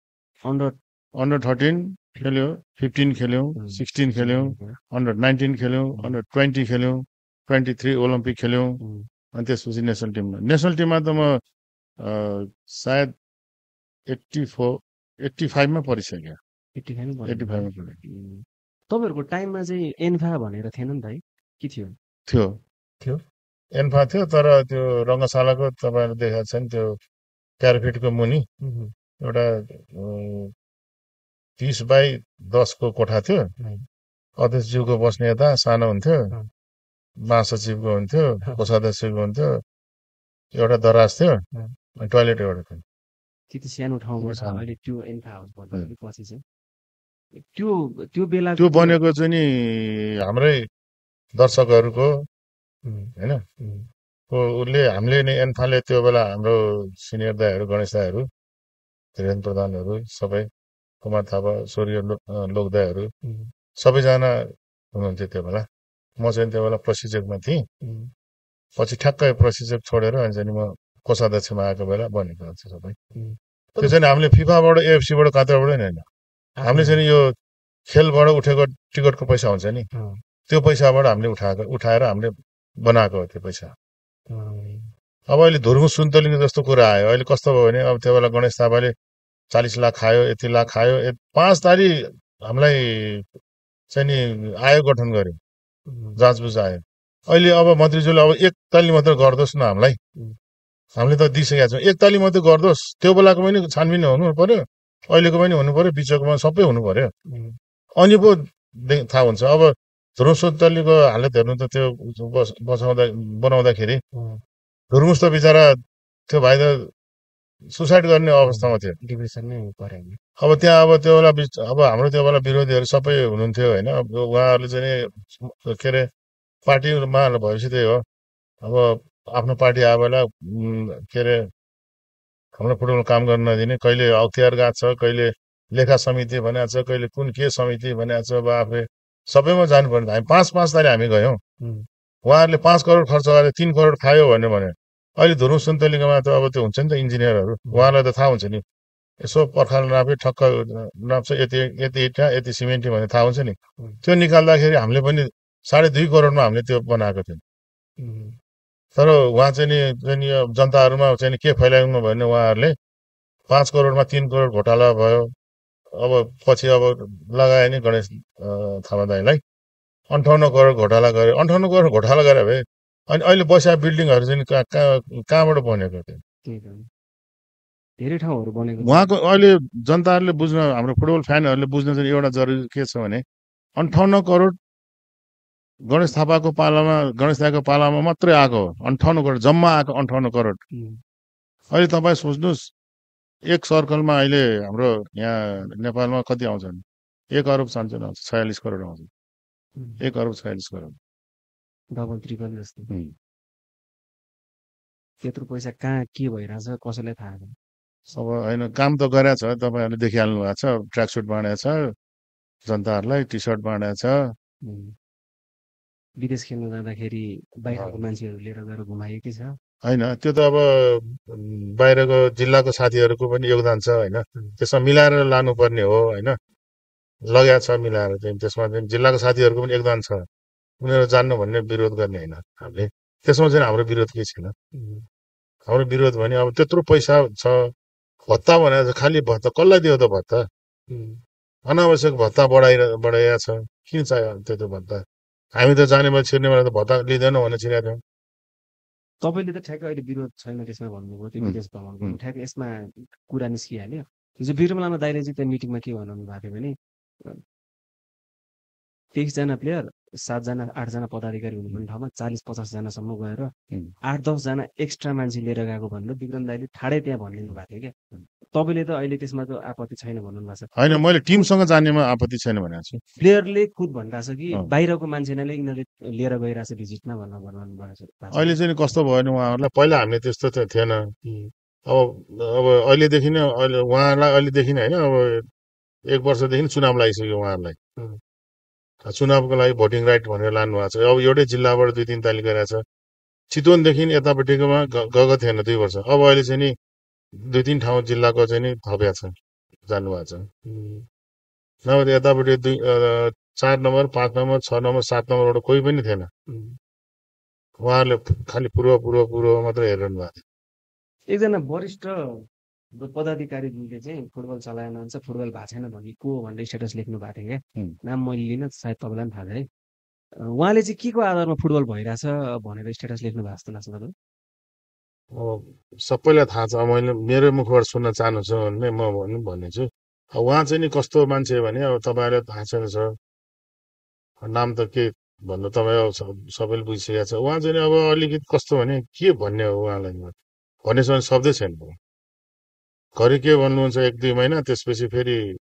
अन्डर-13 खेल्यो, 15 खेल्यौँ, 16 खेल्यौँ, अन्डर-19 खेल्यौँ, अन्डर-20 खेल्यौँ, 23 ओलम्पिक खेल्यौँ, अनि त्यसपछि नेसनल टिममा त म सायद 85मा परिसक्यो। 85मा पढेँ। तपाईँहरूको टाइममा चाहिँ एन्फा भनेर थिएन नि त है, के थियो? थियो एन्फा थियो, तर त्यो रङ्गशालाको तपाईँहरूले देखाएको छ नि त्यो क्यारफिटको मुनि एउटा 30x10 को कोठा थियो। अध्यक्षज्यूको बस्ने यता सानो हुन्थ्यो, महासचिवको हुन्थ्यो, कोषाध्यक्षको हुन्थ्यो, एउटा दराज थियो, टोयलेट एउटा थियो। त्यति सानो ठाउँबाट अहिले त्यो एन्फा हाउस भन्दाखेरि पछि चाहिँ त्यो बेला त्यो बनेको चाहिँ नि हाम्रै दर्शकहरूको हैन उसले हामीले नै एन्फाले त्यो बेला हाम्रो सिनियर दाइहरू गणेश दाइहरू धीरेन्द्र प्रधानहरू सबै कुमार थापा स्वर्गीय लोकदाइहरू सबैजना हुनुहुन्थ्यो त्यो बेला। म चाहिँ त्यो बेला प्रशिक्षकमा थिएँ। पछि ठ्याक्कै प्रशिक्षक छोडेर अनि चाहिँ म कोषाध्यक्षमा आएको बेला बनेको हुन्छ सबै। त्यो चाहिँ हामीले फिफाबाट एएफसीबाट कताबाट होइन, हामीले चाहिँ यो खेलबाट उठेको टिकटको पैसा हुन्छ नि, त्यो पैसाबाट हामीले उठाएर हामीले बनाएको हो त्यो पैसा। अब अहिले धुर्मु सुन्तलिने जस्तो कुरा आयो। अहिले कस्तो भयो भने अब त्यो बेला गणेश थापाले 40 लाख खायो, यति लाख खायो, 5 तारिक हामीलाई चाहिँ नि आयोग गठन गर्यो, जाँचबुझ आयो। अहिले अब मन्त्रीज्यूले अब 1 ताली मात्र गर्दोस् न हामीलाई, हामीले त दिइसकेका छौँ, 1 ताली मात्रै गर्दोस्। त्यो बेलाको पनि छानबिन हुनु पर्यो, अहिलेको पनि हुनु पर्यो, बिचकोमा सबै हुनु पर्यो, अनि पो थाहा हुन्छ। अब धुर्मु सुन्तलीको हालत हेर्नु त त्यो बनाउँदाखेरि धुर्मुस त बिचरा त्यो भाइ त सुसाइड गर्ने अवस्थामा थियो, डिप्रेसनमै पर्यो। अब त्यहाँ अब त्यो बेला अब हाम्रो त्यो बेला विरोधीहरू सबै हुनुहुन्थ्यो होइन। अब उहाँहरूले चाहिँ के अरे पार्टीमा भएपछि त्यही हो। अब आफ्नो पार्टी आए बेला के अरे हाम्रो फुटबल काम गर्न नदिने, कहिले अख्तियार गाछ, कहिले लेखा समिति भनेको छ, कहिले कुन के समिति भनेको छ। अब आफै सबैमा जानुपर्ने। हामी 5-5 तारिक हामी गयौँ, उहाँहरूले 5 करोड खर्च गरेर 3 करोड खायो भने अहिले धुर्मु सुन्तलीकोमा त अब त्यो हुन्छ नि त इन्जिनियरहरू, उहाँलाई त थाहा हुन्छ नि, यसो पर्खाल नापे ठक्क नाप्छ, यति यति इँटा यति सिमेन्टी भन्ने थाहा हुन्छ नि। त्यो निकाल्दाखेरि हामीले पनि 2.5 करोडमा हामीले त्यो बनाएको थियौँ। तर उहाँ चाहिँ नि जनताहरूमा चाहिँ नि के फैलाउनु भयो भने उहाँहरूले 5 करोडमा 3 करोड घोटाला भयो। अब पछि अब लगाए नि गणेश थापा दाइलाई 58 करोड घोटाला गरे। 58 करोड घोटाला गरे भए अनि अहिले बसेका बिल्डिङहरू चाहिँ कहाँबाट बनेको थियो? धेरै ठाउँहरू बनेको। उहाँको अहिले जनताहरूले बुझ्न, हाम्रो फुटबल फ्यानहरूले बुझ्न चाहिँ एउटा जरुरी के छ भने 58 करोड गणेश थापाको पालामा, गणेश दाइको पालामा मात्रै आएको हो। 58 करोड जम्मा आएको 58 करोड। अहिले तपाईँ सोच्नुहोस्, एक सर्कलमा अहिले हाम्रो यहाँ नेपालमा कति आउँछन्? 1 अरब सान्छन् आउँछ, 46 करोड आउँछ। 1 अरब 46 करोड, डबल ट्रिपल जस्तो। त्यत्रो पैसा कहाँ के भइरहेछ कसैलाई थाहा छैन। अब होइन, काम त गरेछ, तपाईँहरूले देखिहाल्नु भएको छ। ट्र्याक सुट बाँडेको छ जनताहरूलाई, टी सर्ट बाँडेको छ। विदेश खेल्न जाँदाखेरि बाहिरको मान्छेहरू लिएर गएर घुमाएकै छ होइन। त्यो त अब बाहिरको जिल्लाको साथीहरूको पनि योगदान छ होइन। त्यसमा मिलाएर लानुपर्ने हो होइन, लगाएको छ मिलाएर चाहिँ। त्यसमा चाहिँ जिल्लाको साथीहरूको पनि योगदान छ, उनीहरू जान्नु भन्ने विरोध गर्ने होइन हामीले। त्यसमा चाहिँ हाम्रो विरोध केही छैन। हाम्रो विरोध भने अब त्यत्रो पैसा छ, भत्ता भनेर खालि भत्ता कसलाई दियो त? भत्ता अनावश्यक भत्ता बढाइएको छ, किन चाहियो त्यो भत्ता? हामी त जाने बेला छिर्ने बेला त भत्ता लिँदैनौँ भनेर छिरेका थियौँ। तपाईँले त ठ्याक्क अहिले विरोध छैन त्यसमा भन्नुभयो, त्यो विदेश भ्रमणको ठ्याक्क यसमा कुरा निस्किहाल्यो। हिजो बिरमलामा दाइले चाहिँ त्यो मिटिङमा के भन्नु भएको थियो भने 23 जना प्लेयर, 7 जना 8 जना पदाधिकारी हुनुपर्ने ठाउँमा 40-50 जनासम्म गएर 8-10 जना एक्स्ट्रा मान्छे लिएर गएको भनेर विक्रम दाइले ठाडै त्यहाँ भनिदिनु भएको थियो क्या। तपाईँले त अहिले त्यसमा त आपत्ति छैन भन्नुभएको छ। होइन, मैले टिमसँग जानेमा आपत्ति छैन भनेको छु। प्लेयरले खुद भनिरहेको छ कि बाहिरको मान्छेले यिनीहरूले लिएर गइरहेको छ भिजिटमा भन्नुभएको छ। अहिले चाहिँ कस्तो भयो भने उहाँहरूलाई पहिला हामीले त्यस्तो थिएन। अब अहिलेदेखि नै उहाँलाई अहिलेदेखि नै होइन, अब 1 वर्षदेखि चुनाव लागिसक्यो उहाँहरूलाई। चुनावको लागि भोटिङ राइट भनेर लानु भएको छ। अब एउटै जिल्लाबाट 2-3 तालिक गरेको छ। चितवनदेखि यतापट्टिकोमा गएको थिएन 2 वर्ष। अब अहिले चाहिँ नि 2-3 ठाउँ जिल्लाको चाहिँ नि थपेको छ, जानुभएको छ। नभए यतापट्टि 4 नम्बर 5 नम्बर 6 नम्बर 7 नम्बरबाट कोही पनि थिएन। उहाँहरूले खालि पूर्व मात्रै हेरिरहनु भएको थियो। एकजना वरिष्ठ पदाधिकारीले चाहिँ फुटबल चलाउनुहुन्छ, फुटबल भएको छैन भने को भनेर स्टेटस लेख्नु भएको थियो क्या। नाम मैले लिन, सायद तपाईँलाई पनि थाहा छ है। उहाँले चाहिँ के को आधारमा फुटबल भइरहेछ भनेर स्टेटस लेख्नु भएको जस्तो लाग्छ तपाईँ? सबैलाई थाहा छ। मैले मेरो मुखबाट सुन्न चाहनुहुन्छ भने म भन्नेछु। उहाँ चाहिँ नि कस्तो मान्छे भने अब तपाईँलाई थाहा छैन छ, नाम त के भन्नु, तपाईँ सबैले बुझिसकेको छ। उहाँ चाहिँ अब अलिकति कस्तो भने के भन्ने हो उहाँलाई, भन्नेसँग शब्दै छैन। घरि के भन्नुहुन्छ 1-2 महिना, त्यसपछि फेरि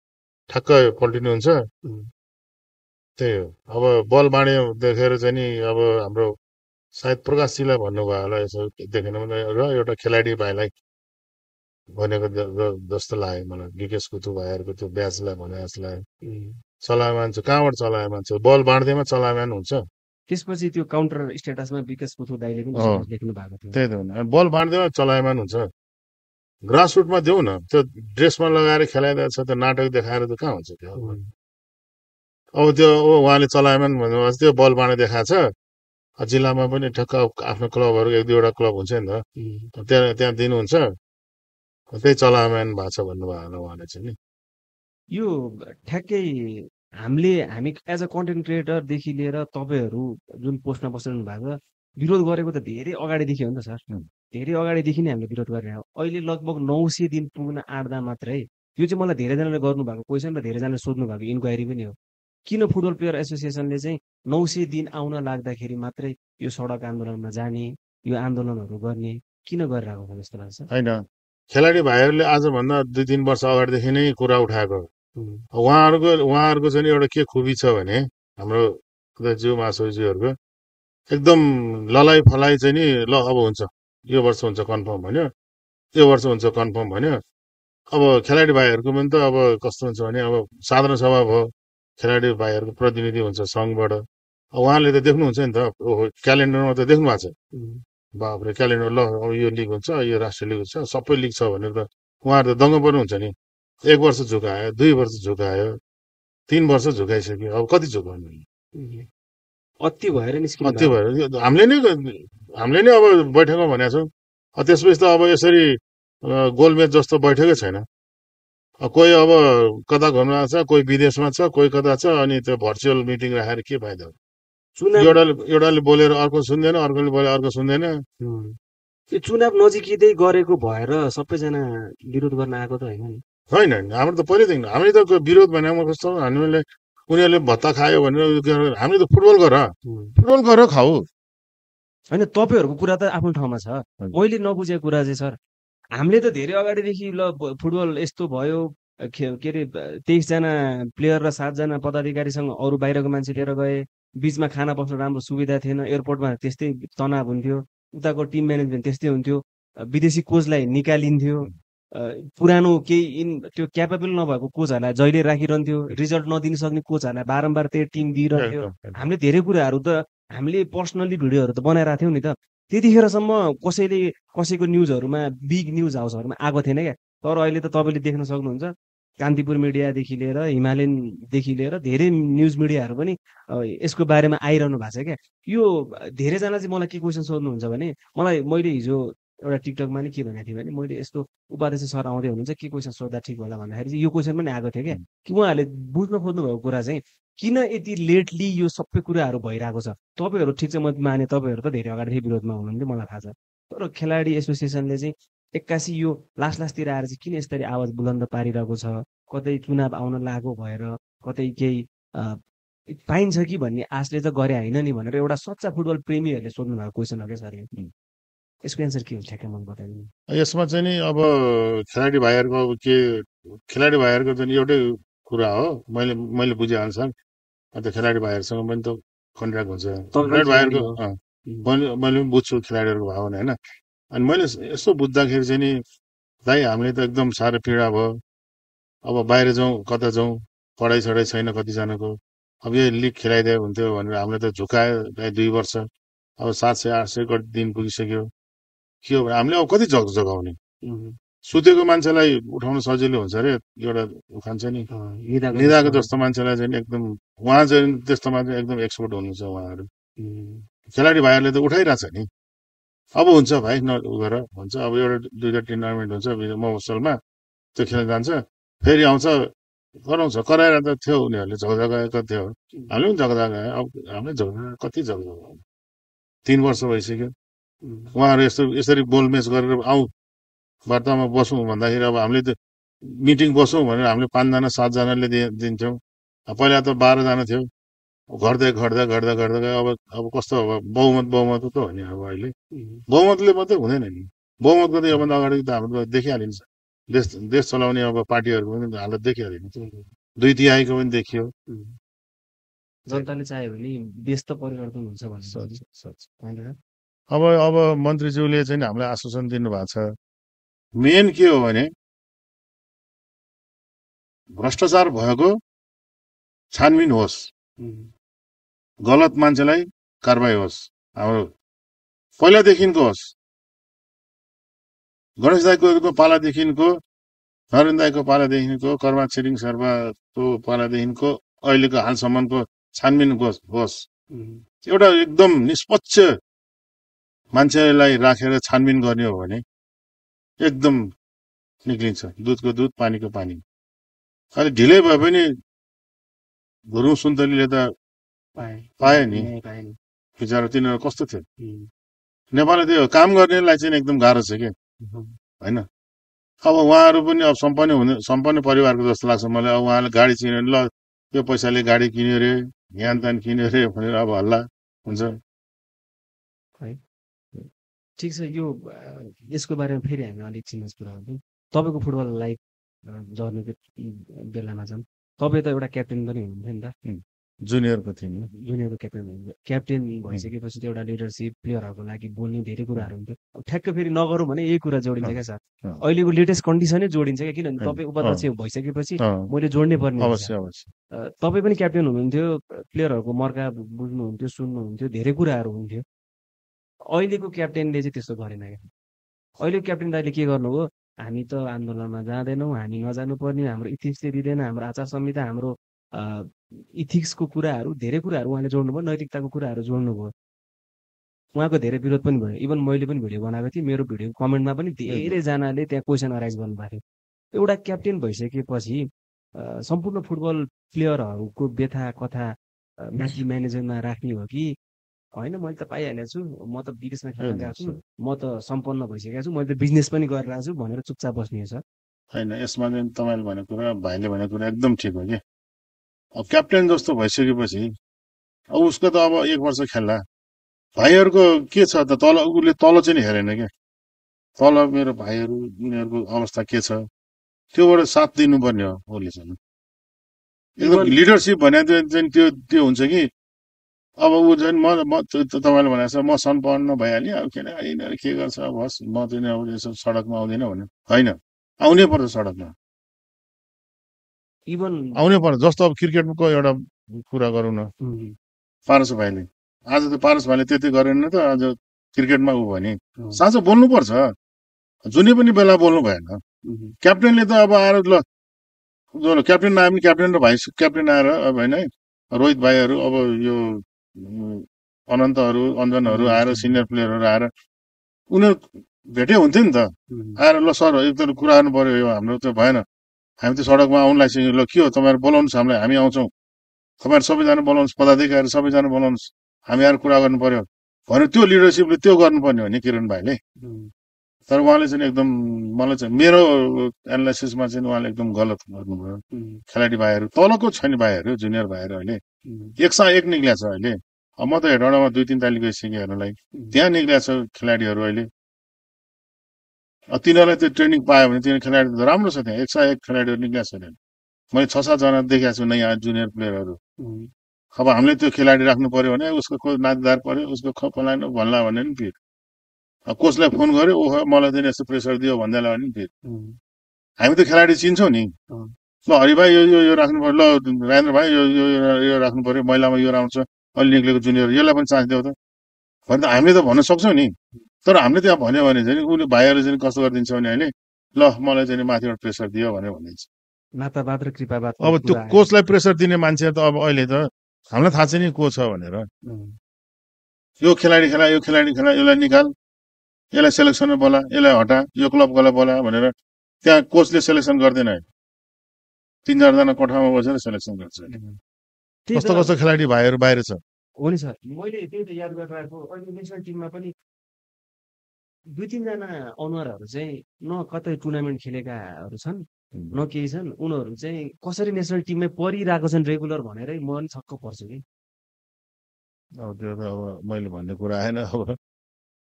ठक्क पल्टिनुहुन्छ। त्यही हो। अब बल बाँडे देखेर चाहिँ नि अब हाम्रो सायद प्रकाशजीलाई भन्नुभयो होला, यसो देखेन भने, र एउटा खेलाडी भाइलाई भनेको जस्तो लाग्यो मलाई। विकेश कुतु भाइहरूको त्यो ब्याचलाई भने जस्तो लाग्यो। चलायमान चाहिँ कहाँबाट चलायमान छ, बल बाँड्दैमा चलायमान हुन्छ। त्यसपछि त्यो काउन्टर स्ट्याटसमा विकास पुथु दाइले पनि लेख्नु भएको थियो। त्यही त हो, बल बाँड्दैमा चलायमान हुन्छ। ग्रासरुटमा देऊ न, त्यो ड्रेसमा लगाएर खेलाइरहेको छ, त्यो नाटक देखाएर त कहाँ हुन्छ त्यो। अब त्यो उहाँले चलायमान भन्नुभएको त्यो बल बाँडे देखाएको छ। जिल्लामा पनि ठक्क आफ्नो क्लबहरू 1-2वटा क्लब हुन्छ नि त, त्यहाँ दिनुहुन्छ। त्यही चलायमान भएको छ भन्नुभयो होला उहाँले चाहिँ नि। यो ठ्याक्कै हामी एज अ कन्टेन्ट क्रिएटरदेखि लिएर तपाईँहरू जुन पोस्टमा बसिरहनु भएको विरोध गरेको त धेरै अगाडिदेखि हो नि त सर। धेरै अगाडिदेखि नै हामीले विरोध गरिरहेको। अहिले लगभग 900 दिन पुग्न आँट्दा मात्रै, यो चाहिँ मलाई धेरैजनाले गर्नुभएको क्वेसन र धेरैजनाले सोध्नु भएको इन्क्वायरी पनि हो, किन फुटबल प्लेयर एसोसिएसनले चाहिँ 900 दिन आउन लाग्दाखेरि मात्रै यो सडक आन्दोलनमा जाने, यो आन्दोलनहरू गर्ने किन गरिरहेको छ जस्तो लाग्छ? होइन, खेलाडी भाइहरूले आजभन्दा 2-3 वर्ष अगाडिदेखि नै कुरा उठाएको। उहाँहरूको चाहिँ एउटा के खुबी छ भने, हाम्रो जिउ महासचिवहरूको एकदम ललाइ फलाइ चाहिँ नि, ल अब हुन्छ, यो वर्ष हुन्छ कन्फर्म भन्यो, यो वर्ष हुन्छ कन्फर्म भन्यो। अब खेलाडी भाइहरूको पनि त अब कस्तो हुन्छ भने, अब साधारण सभा भयो, खेलाडी भाइहरूको प्रतिनिधि हुन्छ सङ्घबाट, उहाँले त देख्नुहुन्छ नि त, क्यालेन्डरमा त देख्नु भएको छ। बाफ्रे, क्यालेन्डर ल अब यो लिग हुन्छ, यो राष्ट्रिय लिग हुन्छ, सबै लिग छ भनेर त उहाँहरू त दङ्ग पर्नु हुन्छ नि। 1 वर्ष झुकायो, 2 वर्ष झुकायो, 3 वर्ष झुकाइसक्यो, अब कति झुकाउनु? अति भएर निस्किनु अति भएर हामीले नै अब बैठकमा भनेका छौँ। त्यसपछि त अब यसरी गोलमेच जस्तो बैठकै छैन। कोही अब कता घुम्न छ, कोही विदेशमा छ, कोही कता छ, अनि त्यो भर्चुअल मिटिङ राखेर के फाइदा हो? एउटाले बोलेर अर्को सुन्दैन, अर्कोले बोलेर अर्को सुन्दैन। यो चुनाव नजिकै गरेको भएर सबैजना विरोध गर्न आएको त होइन नि? होइन, हाम्रो त पहिलेदेखि हामीले त विरोध भनेको कस्तो, हामीले उनीहरूले भत्ता खायो भनेर हामीले त फुटबल गरेर खाऊ। होइन, तपाईँहरूको कुरा त आफ्नो ठाउँमा छ। मैले नबुझेको कुरा चाहिँ सर, हामीले त धेरै अगाडिदेखि ल फुटबल यस्तो भयो, के अरे 23 जना प्लेयर र 7 जना पदाधिकारीसँग अरू बाहिरको मान्छे लिएर गए, बिचमा खाना बस्न राम्रो सुविधा थिएन, एयरपोर्टमा त्यस्तै तनाव हुन्थ्यो, उताको टिम म्यानेजमेन्ट त्यस्तै हुन्थ्यो, विदेशी कोचलाई निकालिन्थ्यो, पुरानो केही त्यो क्यापेबल नभएको कोचहरूलाई जहिले राखिरहन्थ्यो, रिजल्ट नदिन सक्ने कोचहरूलाई बारम्बार त्यही टिम दिइरहन्थ्यो। हामीले धेरै कुराहरू त हामीले पर्सनल्ली भिडियोहरू त बनाइरहेको थियौँ नि त। त्यतिखेरसम्म कसैको न्युजहरूमा, बिग न्युज हाउसहरूमा आएको थिएन क्या। तर अहिले त तपाईँले देख्न सक्नुहुन्छ, कान्तिपुर मिडियादेखि लिएर हिमालयनदेखि लिएर धेरै न्युज मिडियाहरू पनि यसको बारेमा आइरहनु भएको छ क्या। यो धेरैजना चाहिँ मलाई के क्वेसन सोध्नुहुन्छ भने, मैले हिजो एउटा टिकटकमा नि के भनेको थिएँ भने, मैले यस्तो उपाध्यक्ष सर आउँदै हुनुहुन्छ, के क्वेसन सोद्धा ठिक होला भन्दाखेरि चाहिँ यो क्वेसन पनि आएको थियो क्या, कि उहाँहरूले बुझ्न खोज्नु भएको कुरा चाहिँ किन यति लेटली यो सबै कुराहरू भइरहेको छ। तपाईँहरू ठिक छ, म माने तपाईँहरू त धेरै अगाडिदेखि विरोधमा हुनुहुन्थ्यो, मलाई थाहा छ। तर खेलाडी एसोसिएसनले चाहिँ 81 यो लास्टतिर आएर चाहिँ किन यसरी आवाज बुलन्द पारिरहेको छ, कतै चुनाव आउन लागेको भएर कतै केही पाइन्छ कि भन्ने आशले त गरे होइन नि भनेर एउटा सच्चा फुटबल प्रेमीहरूले सोध्नु भएको क्वेसन हो क्या सर। यसको एन्सर के हो ठ्याक्कै मन बताइदिनु। यसमा चाहिँ नि अब खेलाडी भाइहरूको चाहिँ एउटै कुरा हो, मैले बुझे अनुसार अन्त खेलाडी भाइहरूसँग पनि त कन्ट्र्याक्ट हुन्छ। खेलाडी भाइहरूको मैले पनि बुझ्छु खेलाडीहरूको भावना होइन। अनि मैले यसो बुझ्दाखेरि चाहिँ नि, दाइ हामीले त एकदम साह्रो पीडा भयो। अब बाहिर जाउँ, कता जाउँ, पढाइ सढाइ छैन कतिजनाको, अब यो लिग खेलाइदियो हुन्थ्यो भनेर हामीले त झुकायो 2 वर्ष। अब 700-800 दिन पुगिसक्यो, के हो भने हामीले अब कति जगाउने? सुतेको मान्छेलाई उठाउन सजिलो हुन्छ अरे, एउटा उखान छ नि, निदाको जस्तो मान्छेलाई चाहिँ एकदम, उहाँ चाहिँ त्यस्तोमा चाहिँ एकदम एक्सपर्ट हुनुहुन्छ उहाँहरू। खेलाडी भाइहरूले त उठाइरहेछ नि। अब हुन्छ भाइ, गर हुन्छ। अब एउटा 2टा टुर्नामेन्ट हुन्छ मफसलमा, त्यो खेल्न जान्छ, फेरि आउँछ, गराउँछ। कराएर त थियो उनीहरूले, झगझगाएको थियो, हामीले पनि झगझगायो। अब हामीले कति झगझगायो, 3 वर्ष भइसक्यो। उहाँहरू यसरी बोलमेच गरेर आउँ वार्तामा बसौँ भन्दाखेरि अब हामीले त मिटिङ बसौँ भनेर हामीले 5 जना 7 जनाले दिन्थ्यौँ। पहिला त 12 जना थियो, घट्दै घट्दै घट्दै घट्दै गयो। अब कस्तो अब बहुमत त हो नि। अब अहिले बहुमतले मात्रै हुँदैन नि, बहुमतको त योभन्दा अगाडि त हाम्रो देखिहालिन्छ। देश चलाउने अब पार्टीहरूको पनि हालत देखिहाल्यो, 2/3 पनि देखियो। जनताले चाह्यो भने देश त परिवर्तन हुन्छ भन्ने। अब मन्त्रीज्यूले चाहिँ हामीलाई आश्वासन दिनुभएको छ। मेन के हो भने भ्रष्टाचार भएको छानबिन होस्, गलत मान्छेलाई कारबाही होस्। हाम्रो पहिलादेखिको होस्, गणेश दाईको पालादेखिको, नरेन्द्र दाईको पालादेखिको, कर्मा छिरिङ शेर्पाको पालादेखिको अहिलेको हालसम्मको छानबिन होस्। एउटा एकदम निष्पक्ष मान्छेलाई राखेर छानबिन गर्ने हो भने एकदम निक्लिन्छ, दुधको दुध पानीको पानी। अहिले ढिलै भए पनि गुरुङ सुन्तलीले त पाए नि, बिचरा तिनीहरू कस्तो थियो। नेपालले त्यो काम गर्नेलाई चाहिँ एकदम गाह्रो छ क्या, होइन। अब उहाँहरू पनि अब सम्पन्न परिवारको जस्तो लाग्छ मलाई। अब उहाँले गाडी किन्यो, ल त्यो पैसाले गाडी किन्यो रे, ध्यान तान किन्यो रे भनेर अब हल्ला हुन्छ। ठिक छ, यो यसको बारेमा फेरि हामी अलिक चिन्नुहोस् कुरा हुन्थ्यो। तपाईँको फुटबल लाइफ जर्नीको बेलामा चाहिँ तपाईँ त एउटा क्याप्टेन पनि हुनुहुन्थ्यो नि त, जुनियरको थिएन, जुनियरको क्याप्टेन हुनुहुन्थ्यो। क्याप्टेन भइसकेपछि त एउटा लिडरसिप, प्लेयरहरूको लागि बोल्ने धेरै कुराहरू हुन्थ्यो। ठ्याक्क फेरि नगरौँ भने यही कुरा जोडिन्छ क्या सर, अहिलेको लेटेस्ट कन्डिसनै जोडिन्छ क्या। किनभने तपाईँ उपाध्यक्ष भइसकेपछि मैले जोड्नै पर्ने। तपाईँ पनि क्याप्टेन हुनुहुन्थ्यो, प्लेयरहरूको मर्का बुझ्नुहुन्थ्यो, सुन्नुहुन्थ्यो, धेरै कुराहरू हुन्थ्यो। अहिलेको क्याप्टेनले चाहिँ त्यस्तो गरेन क्या। अहिलेको क्याप्टेन दाइले के गर्नुभयो, हामी त आन्दोलनमा जाँदैनौँ, हामी नजानु पर्ने, हाम्रो इथिक्सले दिँदैन, हाम्रो आचार संहिता, हाम्रो इथिक्सको कुराहरू, धेरै कुराहरू उहाँले जोड्नुभयो, नैतिकताको कुराहरू जोड्नुभयो। उहाँको धेरै विरोध पनि भयो। इभन मैले पनि भिडियो बनाएको थिएँ, मेरो भिडियो कमेन्टमा पनि धेरैजनाले त्यहाँ क्वेसन अराइज गर्नुभएको थियो। एउटा क्याप्टेन भइसकेपछि सम्पूर्ण फुटबल प्लेयरहरूको व्यथा कथा माथि म्यानेजरमा राख्ने हो कि होइन, मैले त पाइहालेको छु, म त विदेशमा खेल्न गएको छु, म त सम्पन्न भइसकेको छु, मैले त बिजनेस पनि गरिरहेको छु भनेर चुपचाप बस्ने छ होइन। यसमा चाहिँ तपाईँले भनेको कुरा, भाइले भनेको कुरा एकदम ठिक हो कि। अब क्याप्टेन जस्तो भइसकेपछि अब उसको त अब 1 वर्ष खेल्ला, भाइहरूको के छ त, उसले तल चाहिँ हेरेन क्या। तल मेरो भाइहरू उनीहरूको अवस्था के छ, त्योबाट साथ दिनुपर्ने हो उसले चाहिँ। एकदम लिडरसिप भने चाहिँ त्यो हुन्छ कि अब ऊ झन् तपाईँले भनेको छ म सम्पन्न भइहालेँ, अब किन यिनीहरू के गर्छ, अब होस्, म चाहिँ अब यसो सडकमा आउँदैन भने होइन, आउनै पर्छ सडकमा, इभन आउनै पर्छ। जस्तो अब क्रिकेटको एउटा कुरा गरौँ न, पारस भाइले आज त पारस भाइले त्यति गरेन त, आज क्रिकेटमा ऊ भने साँचो बोल्नुपर्छ, जुनै पनि बेला बोल्नु भएन। क्याप्टेनले त अब आएर ल क्याप्टेन नआए पनि क्याप्टेन र भाइस क्याप्टेन आएर अब होइन है, रोहित भाइहरू, अब यो अनन्तहरू, अञ्जनहरू आएर, सिनियर प्लेयरहरू आएर उनीहरू भेटै हुन्थ्यो नि त। आएर ल सर एकदम कुरा गर्नु पर्यो, यो हाम्रो त भएन, हामी त सडकमा आउनु लागिसक्यो, ल के हो तपाईँहरू बोलाउनुहोस् हामीलाई, हामी आउँछौँ, तपाईँहरू सबैजना बोलाउनुहोस्, पदाधिकारी सबैजना बोलाउनुहोस्, हामी आएर कुरा गर्नु पर्यो भनेर त्यो लिडरसिपले त्यो गर्नुपर्ने हो नि किरण भाइले। तर उहाँले चाहिँ एकदम, मलाई चाहिँ मेरो एनालाइसिसमा चाहिँ उहाँले एकदम गलत गर्नुभयो। खेलाडी भाइहरू तलको छैन, भाइहरू जुनियर भाइहरू अहिले 101 निक्लिया छ अहिले। अब म त हेटौँडामा 2-3 ताली गइसकेँ हेर्नलाई, त्यहाँ निक्लिया छ खेलाडीहरू अहिले। तिनीहरूलाई त्यो ट्रेनिङ पायो भने तिनीहरू खेलाडी त राम्रो छ, त्यहाँ 101 खेलाडीहरू निक्लिया छ। मैले 6-7 जना देखाएको छु नयाँ जुनियर प्लेयरहरू। अब हामीले त्यो खेलाडी राख्नु पर्यो भने उसको नातेदार पर्यो, उसको फलानु भन्ला भने नि फेरि कोचलाई फोन गर्यो, ओहो मलाई चाहिँ यस्तो प्रेसर दियो भन्दैला भने नि फेरि हामी त खेलाडी चिन्छौँ नि। ल हरि भाइ यो राख्नु पर्यो, ल राजेन्द्र भाइ यो राख्नु पर्यो, महिलामा यो आउँछ, अहिले निक्लेको जुनियर यसलाई पनि चान्स दियो त भने त हामीले त भन्न सक्छौँ नि। तर हामीले त्यहाँ भन्यो भने चाहिँ उसले भाइहरू चाहिँ कस्तो गरिदिन्छ भने अहिले ल मलाई चाहिँ माथिबाट प्रेसर दियो भनेर भनिदिन्छ। नातावाद र कृपावाद, अब त्यो कोचलाई प्रेसर दिने मान्छे त अब अहिले त हामीलाई थाहा छ नि को छ भनेर। यो खेलाडी खेला, यो खेलाडी खेला, यसलाई निकाल, यसलाई सेलेक्सनमा बोला, यसलाई हटा, यो क्लबकोलाई बोला भनेर त्यहाँ कोचले सेलेक्सन गर्दैन। 3-4 जना कोठामा बसेर सेलेक्सन गर्छ। कस्तो कस्तो खेलाडी भाइहरू बाहिर छ। हो नि सर, मैले त्यही त याद गरिरहेको, अहिले नेसनल टिममा पनि 2-3 जना अनुहारहरू चाहिँ न कतै टुर्नामेन्ट खेलेकाहरू छन् न केही छन्, उनीहरू चाहिँ कसरी नेसनल टिममै परिरहेको छन् रेगुलर भनेरै म पनि छक्क पर्छु कि। अब त्यो त अब मैले भन्ने कुरा आएन, अब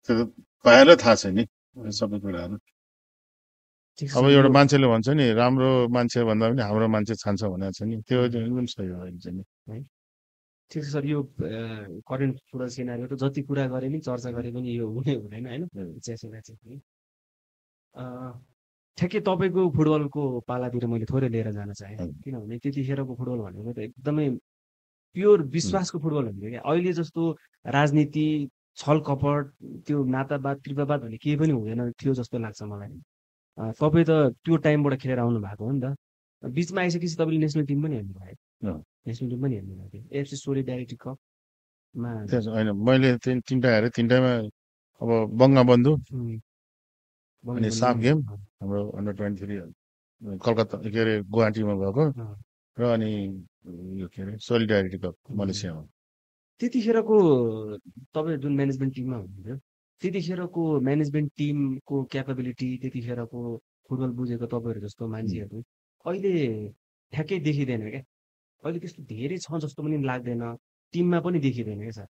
त्यो त पाएरै थाहा छ नि सबै कुराहरू। अब एउटा मान्छेले भन्छ नि राम्रो मान्छे भन्दा पनि हाम्रो मान्छे छान्छ भनेको छ नि, त्यो एकदम सही हो अहिले चाहिँ है। ठिक छ सर, यो करेन्ट फुटबल सिनारियो त जति कुरा गरे नि चर्चा गरे पनि यो हुने हुँदैन होइन चाहिँ। ठ्याक्कै तपाईँको फुटबलको पालातिर मैले थोरै लिएर जान चाहेँ, किनभने त्यतिखेरको फुटबल भनेको त एकदमै प्योर विश्वासको फुटबल हुन्थ्यो क्या। अहिले जस्तो राजनीति छल कपट त्यो नातावाद कृपावाद भन्ने केही पनि हुँदैन थियो जस्तो लाग्छ मलाई। तपाईँ त त्यो टाइमबाट खेलेर आउनु भएको हो नि त, बिचमा आइसकेपछि तपाईँले नेसनल टिम पनि हेर्नु भयो, नेसनल टिम पनि हेर्नु भएको थियो एफसी सोलिडारिटी कपमा। होइन मैले तिनवटा हेरेँ, तिनवटामा अब बङ्गबन्धु अनि साफ गेम हाम्रो अन्डर 23 कलकत्ता के अरे गुवाहाटीमा भएको र अनि यो के अरे सोलिडारिटी कप मलेसियामा। त्यतिखेरको तपाईँ जुन म्यानेजमेन्ट टिममा हुनुहुन्थ्यो त्यतिखेरको म्यानेजमेन्ट टिमको क्यापेबिलिटी, त्यतिखेरको फुटबल बुझेको तपाईँहरू जस्तो मान्छेहरू अहिले ठ्याक्कै देखिँदैन क्या। अहिले त्यस्तो धेरै छ जस्तो पनि लाग्दैन, टिममा पनि देखिँदैन क्या सर।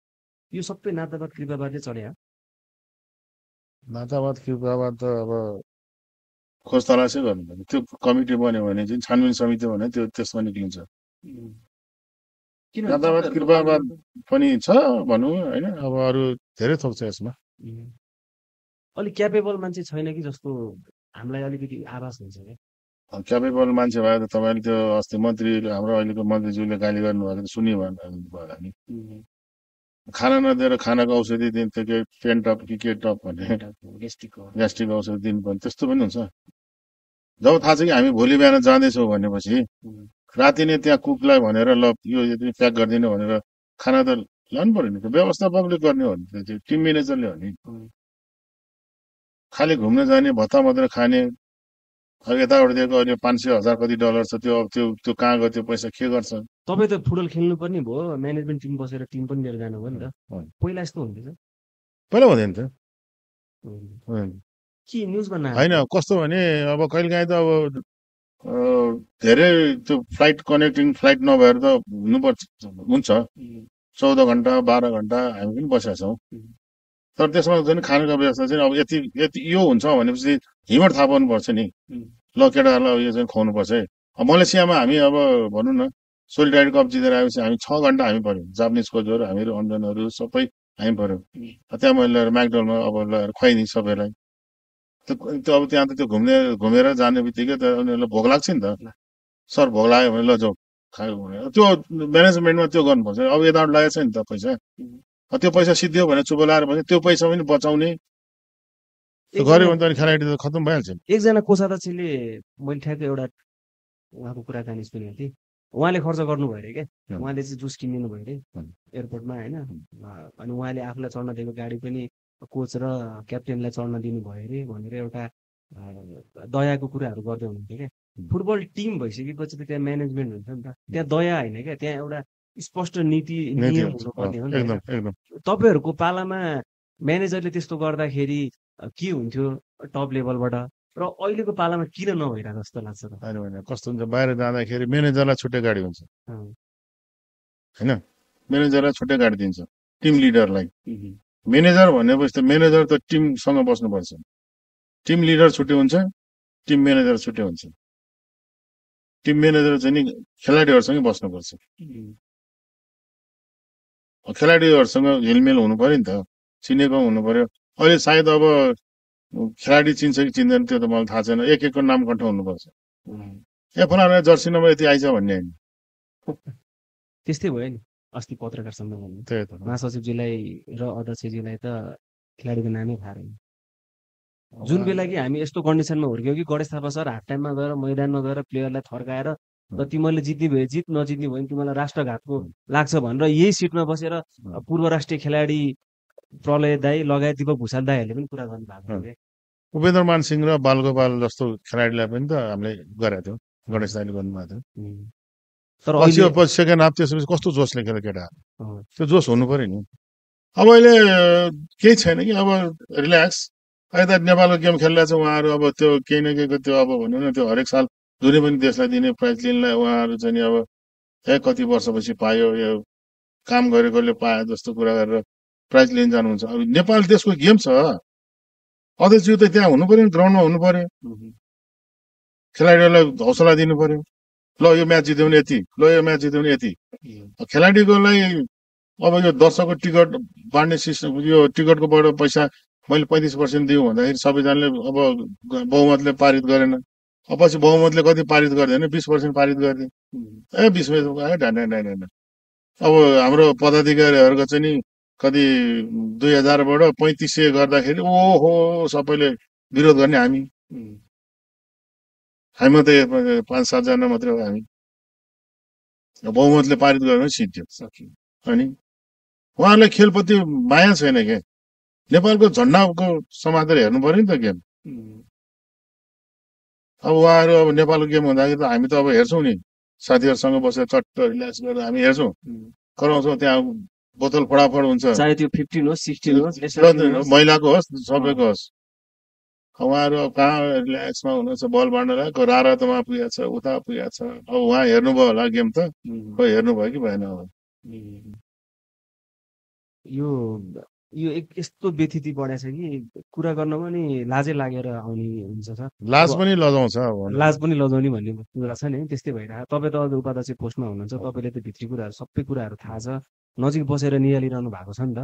यो सबै नातावाद कृपावादले चढ्या। नातावाद कृपावाद त अब खोज तलासै गर्नु, त्यो कमिटी बन्यो भने चाहिँ छानबिन समिति भने त्यो त्यसमा निक्लिन्छ। नातावाद कृपावाद पनि छ भनौँ होइन, अब अरू धेरै थोक छ यसमा। अलिक क्यापेबल मान्छे छैन कि जस्तो हामीलाई अलिकति आभास हुन्छ क्या। क्यापेबल मान्छे भए त तपाईँले त्यो अस्ति मन्त्रीले हाम्रो अहिलेको मन्त्रीज्यूले गाली गर्नुभएको त सुन्यो भयो हामी। खाना नदिएर खानाको औषधि दिन्थ्यो कि पेन टप कि के टप भने ग्यास्ट्रिक औषधि दिनु पर्ने, त्यस्तो पनि हुन्छ। जब थाहा छ कि हामी भोलि बिहान जाँदैछौँ भनेपछि राति नै त्यहाँ कुकलाई भनेर ल यो यति प्याक गरिदिनु भनेर खाना त लानु पर्यो नि, व्यवस्थापकले गर्ने हो नि, त्यो टिम म्यानेजरले हो नि। खालि घुम्न जाने भत्ता मात्रै खाने, अब यताबाट दिएको अहिले 500,000 कति डलर छ, त्यो त्यो त्यो कहाँ गयो त्यो पैसा के गर्छ? तपाईँ त फुटबल खेल्नु पर्ने भयो, म्यानेजमेन्ट टिम बसेर टिम पनि लिएर जानुभयो नि त। पहिला यस्तो हुन्थ्यो पहिला हुँदैन थियो कि न्युजमा होइन। कस्तो भने अब कहिलेकाहीँ त अब धेरै त्यो फ्लाइट कनेक्टिङ फ्लाइट नभएर त हुनुपर्छ, हुन्छ 14 घन्टा 12 घन्टा हामी पनि बसेका छौँ, तर त्यसमा चाहिँ खानाको व्यवस्था चाहिँ अब यति यति यो हुन्छ भनेपछि हिँड थाहा पाउनुपर्छ नि, ल केटाहरूलाई यो चाहिँ खुवाउनुपर्छ है। अब मलेसियामा हामी अब भनौँ न सोलिडारिटी कप जितेर आएपछि हामी 6 घन्टा हामी पऱ्यौँ, जापानिज कोचहरू हामीहरू अन्डनहरू सबै हामी पऱ्यौँ। त्यहाँ मैले लिएर म्याकडलमा अब लिएर खुवाइदिएँ सबैलाई। त्यो अब त्यहाँ त त्यो घुमेर जाने बित्तिकै त उनीहरूलाई भोक लाग्छ नि त, सर भोक लाग्यो भने ल जाऊ खायो भने त्यो म्यानेजमेन्टमा त्यो गर्नुपर्छ। अब यताबाट लागेको छ नि त पैसा, त्यो पैसा सिद्धियो भने चुप लाएर भने त्यो पैसा पनि बचाउने गऱ्यो भने त अनि खेलाडी त खत्तम भइहाल्छ। एकजना कोषाध्यक्षले मैले ठ्याक्कै एउटा उहाँको कुराकानी सुनेको थिएँ, उहाँले खर्च गर्नुभयो अरे क्या, उहाँले चाहिँ जुस किनिदिनु भयो अरे एयरपोर्टमा होइन, अनि उहाँले आफूलाई चढ्न दिएको गाडी पनि कोच र क्याप्टेनलाई चढ्न दिनुभयो अरे भनेर एउटा दयाको कुराहरू गर्दै हुनुहुन्थ्यो क्या। फुटबल टिम भइसकेपछि त त्यहाँ म्यानेजमेन्ट हुन्छ नि त, त्यहाँ दया होइन क्या, त्यहाँ एउटा स्पष्ट नीति नियम हुनुपर्ने हो नि त। तपाईँहरूको पालामा म्यानेजरले त्यस्तो गर्दाखेरि के हुन्थ्यो टप लेभलबाट, र अहिलेको पालामा किन नभइरहेको जस्तो लाग्छ त? होइन कस्तो हुन्छ, बाहिर जाँदाखेरि म्यानेजरलाई छुट्टै गाडी हुन्छ होइन, म्यानेजरलाई छुट्टै गाडी दिन्छ टिम लिडरलाई। म्यानेजर भनेपछि त म्यानेजर त टिमसँग बस्नुपर्छ, टिम लिडर छुट्टै हुन्छ, टिम म्यानेजर छुट्टै हुन्छ। टिम म्यानेजर चाहिँ नि खेलाडीहरूसँगै बस्नुपर्छ, खेलाडीहरूसँग हेलमेल हुनु पर्यो नि त, चिनेको हुनु पर्यो। अहिले सायद अब खेलाडी चिन्छ कि चिन्दैन त्यो त मलाई थाहा छैन, एक एकको नाम कन्ठ हुनुपर्छ, ए फलाना जर्सी नम्बर यति आइज भन्ने होइन। त्यस्तै भयो नि अस्ति पत्रकार सम्मेलन, महासचिवजीलाई र अध्यक्षजीलाई त खेलाडीको नामै थाहा रहेन। जुन बेला कि हामी यस्तो कन्डिसनमा हुर्क्यौँ कि गणेश थापा सर हाफ टाइममा गएर मैदानमा गएर प्लेयरलाई थर्काएर र तिमीले जित्ने भए जित, नजित्ने भयो भने तिमीलाई राष्ट्रघातको लाग्छ भनेर यही सिटमा बसेर पूर्व राष्ट्रिय खेलाडी प्रलय दाई लगायत दिपक भुषाल दाईहरूले पनि कुरा गर्नु भएको थियो। उपेन्द्रमान सिंह र बालगोपाल जस्तो खेलाडीलाई पनि त हामीले गरेको थियौँ, गणेश दाईले गर्नुभएको थियो। तर पछि सेकेन्ड हाफ त्यसपछि कस्तो जोसले खेल्यो केटाहरू, त्यो जोस हुनु पर्यो नि। अब अहिले केही छैन कि अब रिल्याक्स, यता नेपालको गेम खेलिरहेको छ उहाँहरू। अब त्यो केही न केहीको त्यो अब भनौँ न, त्यो हरेक साल जुनै पनि देशलाई दिने प्राइज लिनलाई उहाँहरू चाहिँ अब कति वर्षपछि पायो, यो काम गरेकोले पाए जस्तो कुरा गरेर प्राइज लिन जानुहुन्छ। अब नेपाल देशको गेम छ, अध्यक्षज्यू त त्यहाँ हुनु पर्यो, ग्राउन्डमा हुनु पर्यो, खेलाडीहरूलाई हौसला दिनु पर्यो। ल यो म्याच जित्यौँ यति, ल यो म्याच जित्यौँ यति। खेलाडीकोलाई अब यो दर्शकको टिकट बाँड्ने सिस्टम, यो टिकटकोबाट पैसा मैले 35% दिउँ भन्दाखेरि सबैजनाले अब बहुमतले पारित गरेन। अब पछि बहुमतले कति पारित गर्दैन, 20% पारित गरिदिए। 20% ढाँडा। अब हाम्रो पदाधिकारीहरूको चाहिँ नि कति 2000बाट 3500 गर्दाखेरि ओहो सबैले विरोध गर्ने। हामी मात्रै 5-7 जना मात्रै हो हामी। बहुमतले पारित गरेर सिद्धियो। अनि उहाँहरूलाई खेलप्रति माया छैन क्या। नेपालको झन्डाको समातेर हेर्नु पर्यो नि त गेम। अब उहाँहरू अब नेपालको गेम हुँदाखेरि त हामी त अब हेर्छौँ नि, साथीहरूसँग बसेर चट्ट रिल्याक्स गरेर हामी हेर्छौँ, कराउँछौँ। त्यहाँ बोतल फडाफड हुन्छ, चाहे त्यो 15 होस् 16 होस्, महिलाको होस् सबैको होस्। उहाँहरू अब कहाँ रिल्याक्समा हुनुहुन्छ, बल बाँड्न लागेको रातमा पुगेको छ, उता पुगेको छ। अब उहाँ हेर्नुभयो होला गेम त, खोइ हेर्नुभयो कि भएन। अब यो यस्तो व्यथिति बढेछ कि कुरा गर्न पनि लाजै लागेर आउने हुन्छ सर। लाज पनि लजाउँछ, लाज पनि लजाउने भन्ने कुरा छ नि, त्यस्तै भइरहेको। तपाईँ त अझ उपाध्यक्ष पोस्टमा हुनुहुन्छ, तपाईँले त भित्री कुराहरू सबै कुराहरू थाहा छ, नजिक बसेर निहालिरहनु भएको छ नि त।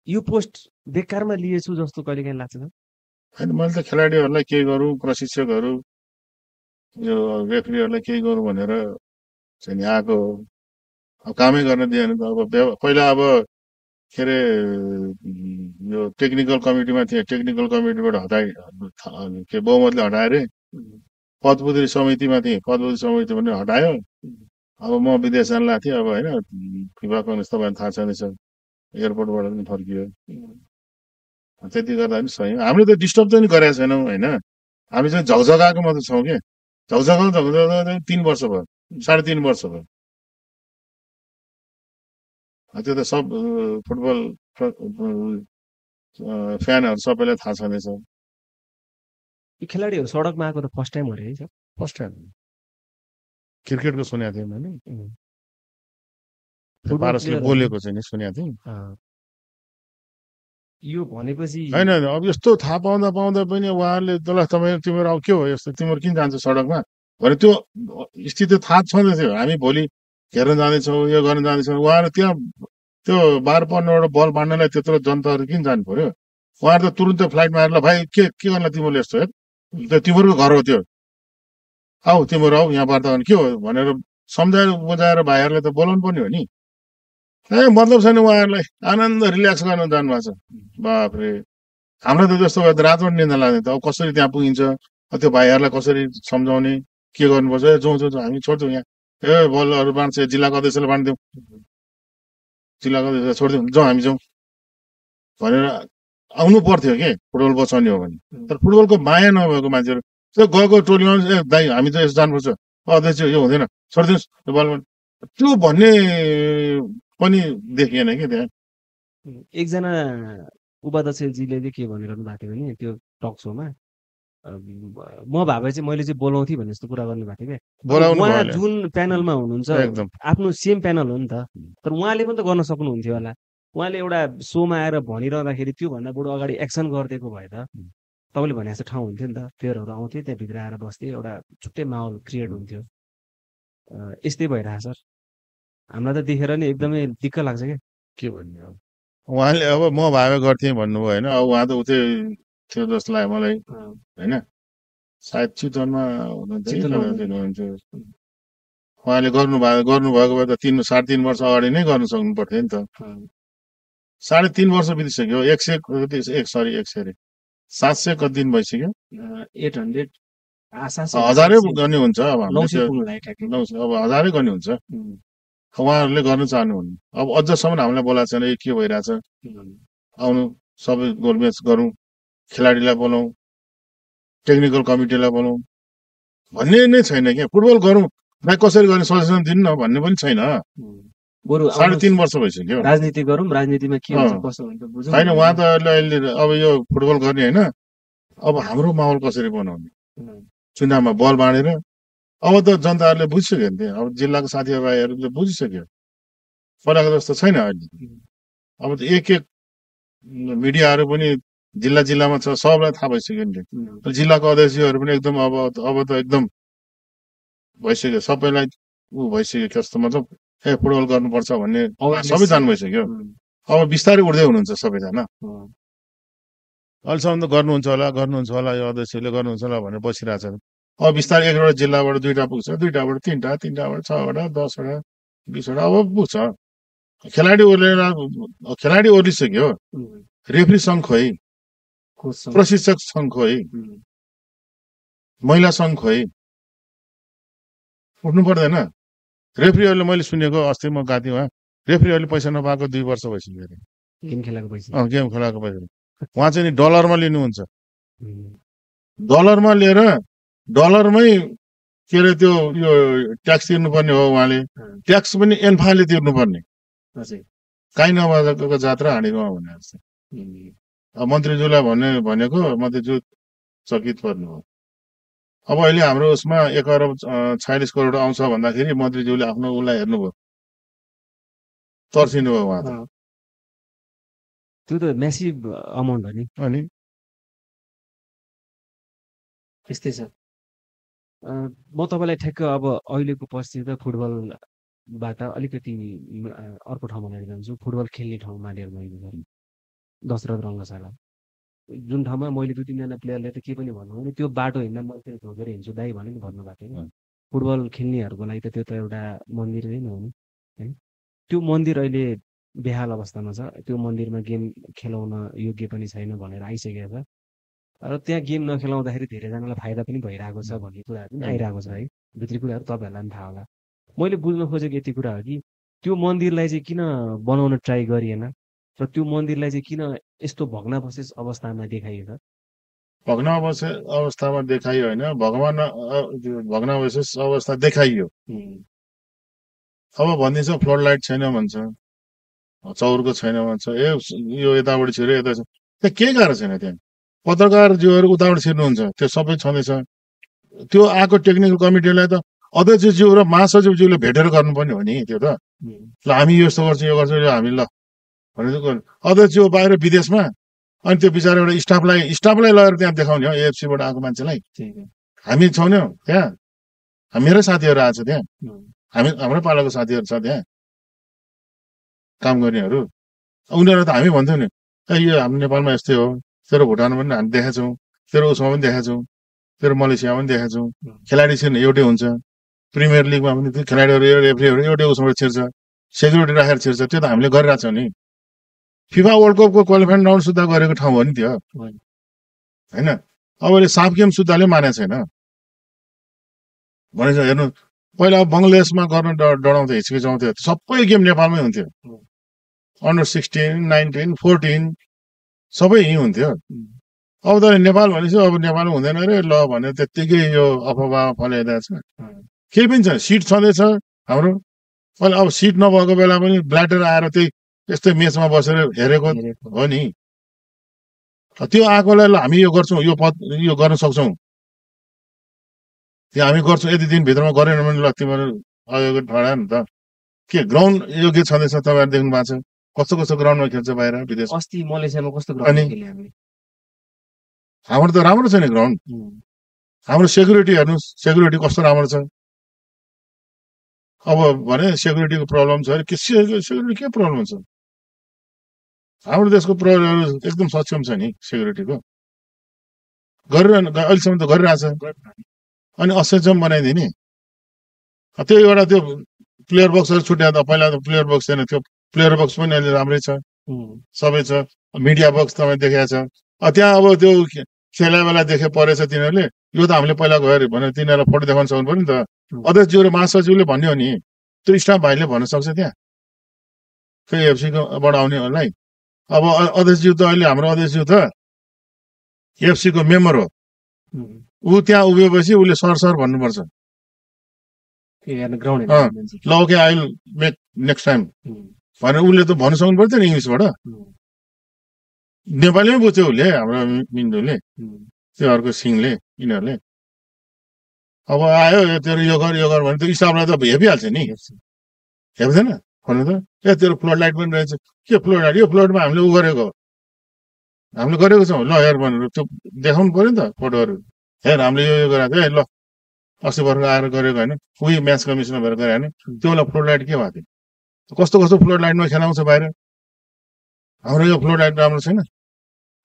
यो पोस्ट बेकारमा लिएछु जस्तो कहिले काहीँ लाग्छ सर? होइन, मैले त खेलाडीहरूलाई केही गरौँ, प्रशिक्षकहरू यो रेफ्रीहरूलाई केही गरौँ भनेर चाहिँ आएको। अब कामै गर्न दिएन त। अब पहिला अब के अरे यो टेक्निकल कमिटीमा थिए, टेक्निकल कमिटीबाट हटाए, के बहुमतले हटाए अरे। पदपुत्री समितिमा थिएँ, पदपुत्री समिति पनि हटायो। अब म विदेश जान लागेको थिएँ। अब होइन, फिफा कङ्ग्रेस तपाईँलाई थाहा छँदैछ, एयरपोर्टबाट पनि फर्कियो। त्यति गर्दा पनि सही। हामीले त डिस्टर्ब चाहिँ गरेका छैनौँ होइन, हामी चाहिँ झकझगाएको मात्रै छौँ कि। झकझगा 3 वर्ष भयो, 3.5 वर्ष भयो। त्यो त सब फुटबल फ्यानहरू सबैलाई थाहा छँदैछ। खेलाडीहरू सडकमा आएको त फर्स्ट टाइम हो अरे है सर? First time. क्रिकेटको सुनेको थिएँ मैले, पारसले बोलेको चाहिँ नि सुनेको थिएँ। यो भनेपछि होइन, अब यस्तो थाहा पाउँदा पनि उहाँहरूले तपाईँ तिमीहरू अब के हो यस्तो, तिमीहरू किन जान्छ सडकमा भने त्यो स्थिति थाहा छँदै थियो। हामी भोलि हेर्न जाँदैछौँ, यो गर्न जाँदैछौँ। उहाँहरू त्यहाँ त्यो 12-15वटा बल बाँड्नलाई त्यत्रो जनताहरू किन जानु पर्यो? उहाँहरू त तुरुन्तै फ्लाइटमा आएर ल भाइ के गर्न तिमीहरूले यस्तो, हेर तिमीहरूको घर हो त्यो, आऊ तिमीहरू आऊ यहाँ वार्ता गर्ने के हो भनेर सम्झाएर बुझाएर भाइहरूलाई त बोलाउनु पर्ने हो नि। मतलब छैन, उहाँहरूलाई आनन्द रिल्याक्स गर्न जानुभएको छ। बाफ्रे, हामीलाई त जस्तो भयो त रातभर निन्दा लाग्दैन त। अब कसरी त्यहाँ पुगिन्छ, त्यो भाइहरूलाई कसरी सम्झाउने, के गर्नुपर्छ? जाउँ हामी छोड्छौँ यहाँ, बलहरू बाँड्छ, जिल्लाको अध्यक्षलाई बाँडिदिउँ, जिल्लाको अध्यक्ष छोडिदिउँ, जाउँ हामी जाउँ भनेर आउनु पर्थ्यो कि फुटबल बचाउने हो भने। तर फुटबलको माया नभएको मान्छेहरू गएको टोलीमा दाइ हामी त यसो जानुपर्छ, अध्यक्ष यो हुँदैन, छोडिदिनुहोस् यो बल, त्यो भन्ने पनि देखिएन कि त्यहाँ। एकजना उपाध्यक्षजीले चाहिँ के भनिरहनु भएको थियो भने त्यो टक सोमा, म भए चाहिँ मैले चाहिँ बोलाउँथेँ भन्ने जस्तो कुरा गर्नु भएको थियो क्या। उहाँ जुन प्यानलमा हुनुहुन्छ आफ्नो सेम प्यानल हो नि त, तर उहाँले पनि त गर्न सक्नुहुन्थ्यो होला। उहाँले एउटा सोमा आएर भनिरहँदाखेरि त्योभन्दा बढी अगाडि एक्सन गरिदिएको भए त तपाईँले भने जस्तो ठाउँ हुन्थ्यो नि त, प्लेयरहरू आउँथे, त्यहाँभित्र आएर बस्थे, एउटा छुट्टै माहौल क्रिएट हुन्थ्यो। यस्तै भइरहेछ सर, हामीलाई त देखेर नि एकदमै दिक्क लाग्छ क्या। के भन्ने अब उहाँले अब म भावे गर्थेँ भन्नुभयो होइन। अब उहाँ त उतै थियो जस्तो लाग्यो मलाई होइन, सायद चितवनमा हुनुहुन्थ्यो। उहाँले गर्नुभएको भए त 3.5 वर्ष अगाडि नै गर्न सक्नु पर्थ्यो नि त। 3.5 वर्ष बितिसक्यो। 700 कति दिन भइसक्यो, 800 1000 गर्ने हुन्छ। अब अब 1000 गर्ने हुन्छ। उहाँहरूले गर्न चाहनुहुन्न। अब अझसम्म हामीलाई बोलाएको छैन, के भइरहेछ, आउनु सबै गोलमेच गरौँ, खेलाडीलाई बोलाउँ, टेक्निकल कमिटीलाई बोलाउँ भन्ने नै छैन क्या। फुटबल गरौँ भाइ, कसरी गर्ने सजेसन दिनु न भन्ने पनि छैन। बरु 3.5 वर्ष भइसक्यो। राजनीति गरौँ, राजनीतिमा के हुन्छ कसो हुन्छ बुझौँ होइन। उहाँ त अहिले अब यो फुटबल गर्ने होइन, अब हाम्रो माहौल कसरी बनाउने, चुनावमा बल बाँडेर। अब त जनताहरूले बुझिसक्यो नि, अब जिल्लाको साथीभाइहरूले बुझिसक्यो, पहिलाको जस्तो छैन अहिले। अब त एक मिडियाहरू पनि जिल्लामा छ, सबलाई थाहा भइसक्यो नि। जिल्लाको अध्यक्षहरू पनि एकदम अब त एकदम भइसक्यो, सबैलाई ऊ भइसक्यो, कस्तो मतलब फुटबल गर्नुपर्छ भन्ने सबै जानु भइसक्यो। अब बिस्तारै उठ्दै हुनुहुन्छ सबैजना। अहिलेसम्म त गर्नुहुन्छ होला, यो अध्यक्षले गर्नुहुन्छ होला भनेर बसिरहेछ। अब बिस्तारै एकवटा जिल्लाबाट 2टा पुग्छ, 2टाबाट 3टा, 3टाबाट 6वटा, 10वटा, 20वटा, अब पुग्छ। खेलाडी ओर्लिसक्यो, रेफ्री सङ्घ खोइ, प्रशिक्षक सङ्घ खोइ, महिला सङ्घ खोइ, उठ्नु पर्दैन। रेफ्रीहरूले मैले सुनेको, अस्ति म गएको थिएँ उहाँ, रेफ्रीहरूले पैसा नपाएको 2 वर्ष भइसक्यो अरे, गेम खेलाएको पैसा। गेम खेलाएको पैसा उहाँ चाहिँ नि डलरमा लिनुहुन्छ, डलरमा लिएर डलरमै के अरे त्यो यो ट्याक्स तिर्नुपर्ने हो। उहाँले ट्याक्स पनि एन्फाले तिर्नुपर्ने, काहीँ नभएको जात्रा हाँडेको भने जस्तो। मन्त्रीज्यूलाई भनेको मन्त्रीज्यू चकित पर्नु हो। अब अहिले हाम्रो उसमा 1 अरब 46 करोड आउँछ भन्दाखेरि मन्त्रीज्यूले आफ्नो उसलाई हेर्नुभयो, तर्सिनु भयो उहाँ त। त्यो त म्यासिभ अमाउन्ट हो नि। अनि त्यस्तै छ। म तपाईँलाई ठ्याक्क अब अहिलेको परिस्थिति त फुटबलबाट अलिकति अर्को ठाउँमा लिएर जान्छु। फुटबल खेल्ने ठाउँमा लिएर गएको दशरथ रङ्गशाला, जुन ठाउँमा मैले 2-3जना प्लेयरले त के पनि भन्नु भने त्यो बाटो हिँड्न मैले झोकेर हिँड्छु दाइ भने नि भन्नुभएको थियो। फुटबल खेल्नेहरूको लागि त त्यो त एउटा मन्दिरै नै हो नि होइन। त्यो मन्दिर अहिले बेहाल अवस्थामा छ, त्यो मन्दिरमा गेम खेलाउन योग्य पनि छैन भनेर आइसकेको छ। र त्यहाँ गेम नखेलाउँदाखेरि धेरैजनालाई फाइदा पनि भइरहेको छ भन्ने कुराहरू पनि आइरहेको छ है। भित्री कुराहरू तपाईँहरूलाई पनि थाहा होला। मैले बुझ्न खोजेको यति कुरा हो कि त्यो मन्दिरलाई चाहिँ किन बनाउन ट्राई गरिएन र त्यो मन्दिरलाई चाहिँ किन यस्तो भग्नावशेष अवस्थामा देखाइयो त? भग्नावशेष अवस्थामा देखाइयो होइन, भग्नावशेष अवस्था देखाइयो। अब भनिदिन्छ फ्लड लाइट छैन भन्छ, चौरको छैन भन्छ, यो यताबाट छिर्यो यता छ। त्यहाँ केही गाह्रो छैन। त्यहाँ पत्रकारज्यूहरू उताबाट छिर्नुहुन्छ, त्यो सबै छँदैछ। त्यो आएको टेक्निकल कमिटीलाई त अध्यक्षज्यू र महासचिवज्यूले भेटेर गर्नुपर्ने हो नि त्यो त। ल हामी यस्तो गर्छौँ, यो गर्छौँ, यो हामी ल भनेर अध्यक्षज्यू बाहिर विदेशमा, अनि त्यो बिचरा एउटा स्टाफलाई लगेर त्यहाँ देखाउने हो, एएफसीबाट आएको मान्छेलाई। हामी छैनौँ त्यहाँ, मेरै साथीहरू आएको छ त्यहाँ, हाम्रै पालाको साथीहरू छ त्यहाँ काम गर्नेहरू। उनीहरू त हामी भन्थ्यौँ नि, यो हाम्रो नेपालमा यस्तै हो, तेरो भुटानमा पनि हामी देखाएको छौँ, तेरो उसमा पनि देखाएको छौँ, तेरो मलेसियामा पनि देखाएको छौँ। खेलाडी छिर्ने एउटै हुन्छ, प्रिमियर लिगमा पनि त्यो खेलाडीहरू रेफ्रीहरू एउटै उसबाट छिर्छ, सेक्युरिटी राखेर छिर्छ। त्यो त हामीले गरिरहेको छौँ नि। फिफा वर्ल्ड कपको क्वालिफाइङ राउन्ड सुधा गरेको ठाउँ हो नि त्यो होइन। अब अहिले साफ गेम सुधाले मानेको छैन भनेछ। हेर्नु पहिला बङ्गलादेशमा गर्न डराउँथ्यो, हिचकिचाउँथ्यो, सबै गेम नेपालमै हुन्थ्यो। अन्डर 16, 19, 14 सबै यहीँ हुन्थ्यो। अब त नेपाल भनेपछि अब नेपालमा हुँदैन अरे ल भने त्यत्तिकै यो अफवाह फैलाइरहेको छ। केही पनि छैन, सिट छँदैछ हाम्रो। पहिला अब सिट नभएको बेला पनि ब्ल्याटर आएर त्यही यस्तै मेचमा बसेर हेरेको हो नि। त्यो आएकोलाई ल हामी यो गर्छौँ, यो गर्न सक्छौँ, त्यो हामी गर्छौँ, यति दिनभित्रमा गरेन भने ल तिमीहरू अयोग्य ठहरा नि त। के ग्राउन्ड योग्य छँदैछ? तपाईँहरू देख्नु भएको छ कस्तो कस्तो ग्राउन्डमा खेल्छ बाहिर विदेश। अस्ति मलेसियामा कस्तो ग्राउन्ड खेल्यो हामीले? हाम्रो त राम्रो छ नि ग्राउन्ड। हाम्रो सेक्युरिटी हेर्नुहोस्, सेक्युरिटी कस्तो राम्रो छ। अब भने सेक्युरिटीको प्रब्लम छ अरे, सेक्युरिटी के प्रब्लम छ? हाम्रो देशको प्रहरीहरू एकदम सक्षम छ नि सेक्युरिटीको, अहिलेसम्म त गरिरहेछ। अनि असक्षम बनाइदिने त्यो एउटा त्यो प्लेयर बक्सहरू छुट्याएर त पहिला त प्लेयर बक्स थिएन, त्यो प्लेयर बक्स पनि अहिले राम्रै छ, सबै छ। मिडिया बक्स तपाईँ देखाएको छ त्यहाँ। अब त्यो खेला बेला देखे परेछ तिनीहरूले, यो त हामीले पहिला गयो भनेर तिनीहरूलाई फोटो देखाउन सक्नु पर्यो नि त। अध्यक्षज्यू र महासचिवले भन्यो नि, त्यो स्टाफ भाइले भन्न सक्छ त्यहाँ फेरि एफसीकोबाट आउनेहरूलाई। अब अध्यक्षज्यू त अहिले हाम्रो अध्यक्षज्यू त एफसीको मेम्बर हो, ऊ त्यहाँ उभिएपछि उसले सर भन्नुपर्छ। ल okay, I will make next time भनेर उसले त भन्न सक्नु पर्थ्यो नि इङ्ग्लिसबाट नेपालीमै बुझ्यो उसले हाम्रो मिन्दुले त्यो अर्को सिंहले यिनीहरूले अब आयो तेरो यो गर भने त्यो स्टाफलाई त हेपिहाल्छ नि हेप्दैन भन्नु त ए तेरो फ्लड लाइट पनि रहेछ के फ्लड लाइट यो फ्लडमा हामीले उ गरेको हामीले गरेको छौँ ल हेर भनेर त्यो देखाउनु पर्यो नि त फोटोहरू हेर हामीले यो गरेको थियो ल 80 वर्ष आएर गरेको होइन उही म्याच कमिसनर भएर गरे होइन त्यो बेला फ्लोड लाइट के भएको थियो कस्तो कस्तो फ्लोड लाइटमा खेलाउँछ बाहिर हाम्रो यो फ्लोड लाइट राम्रो छैन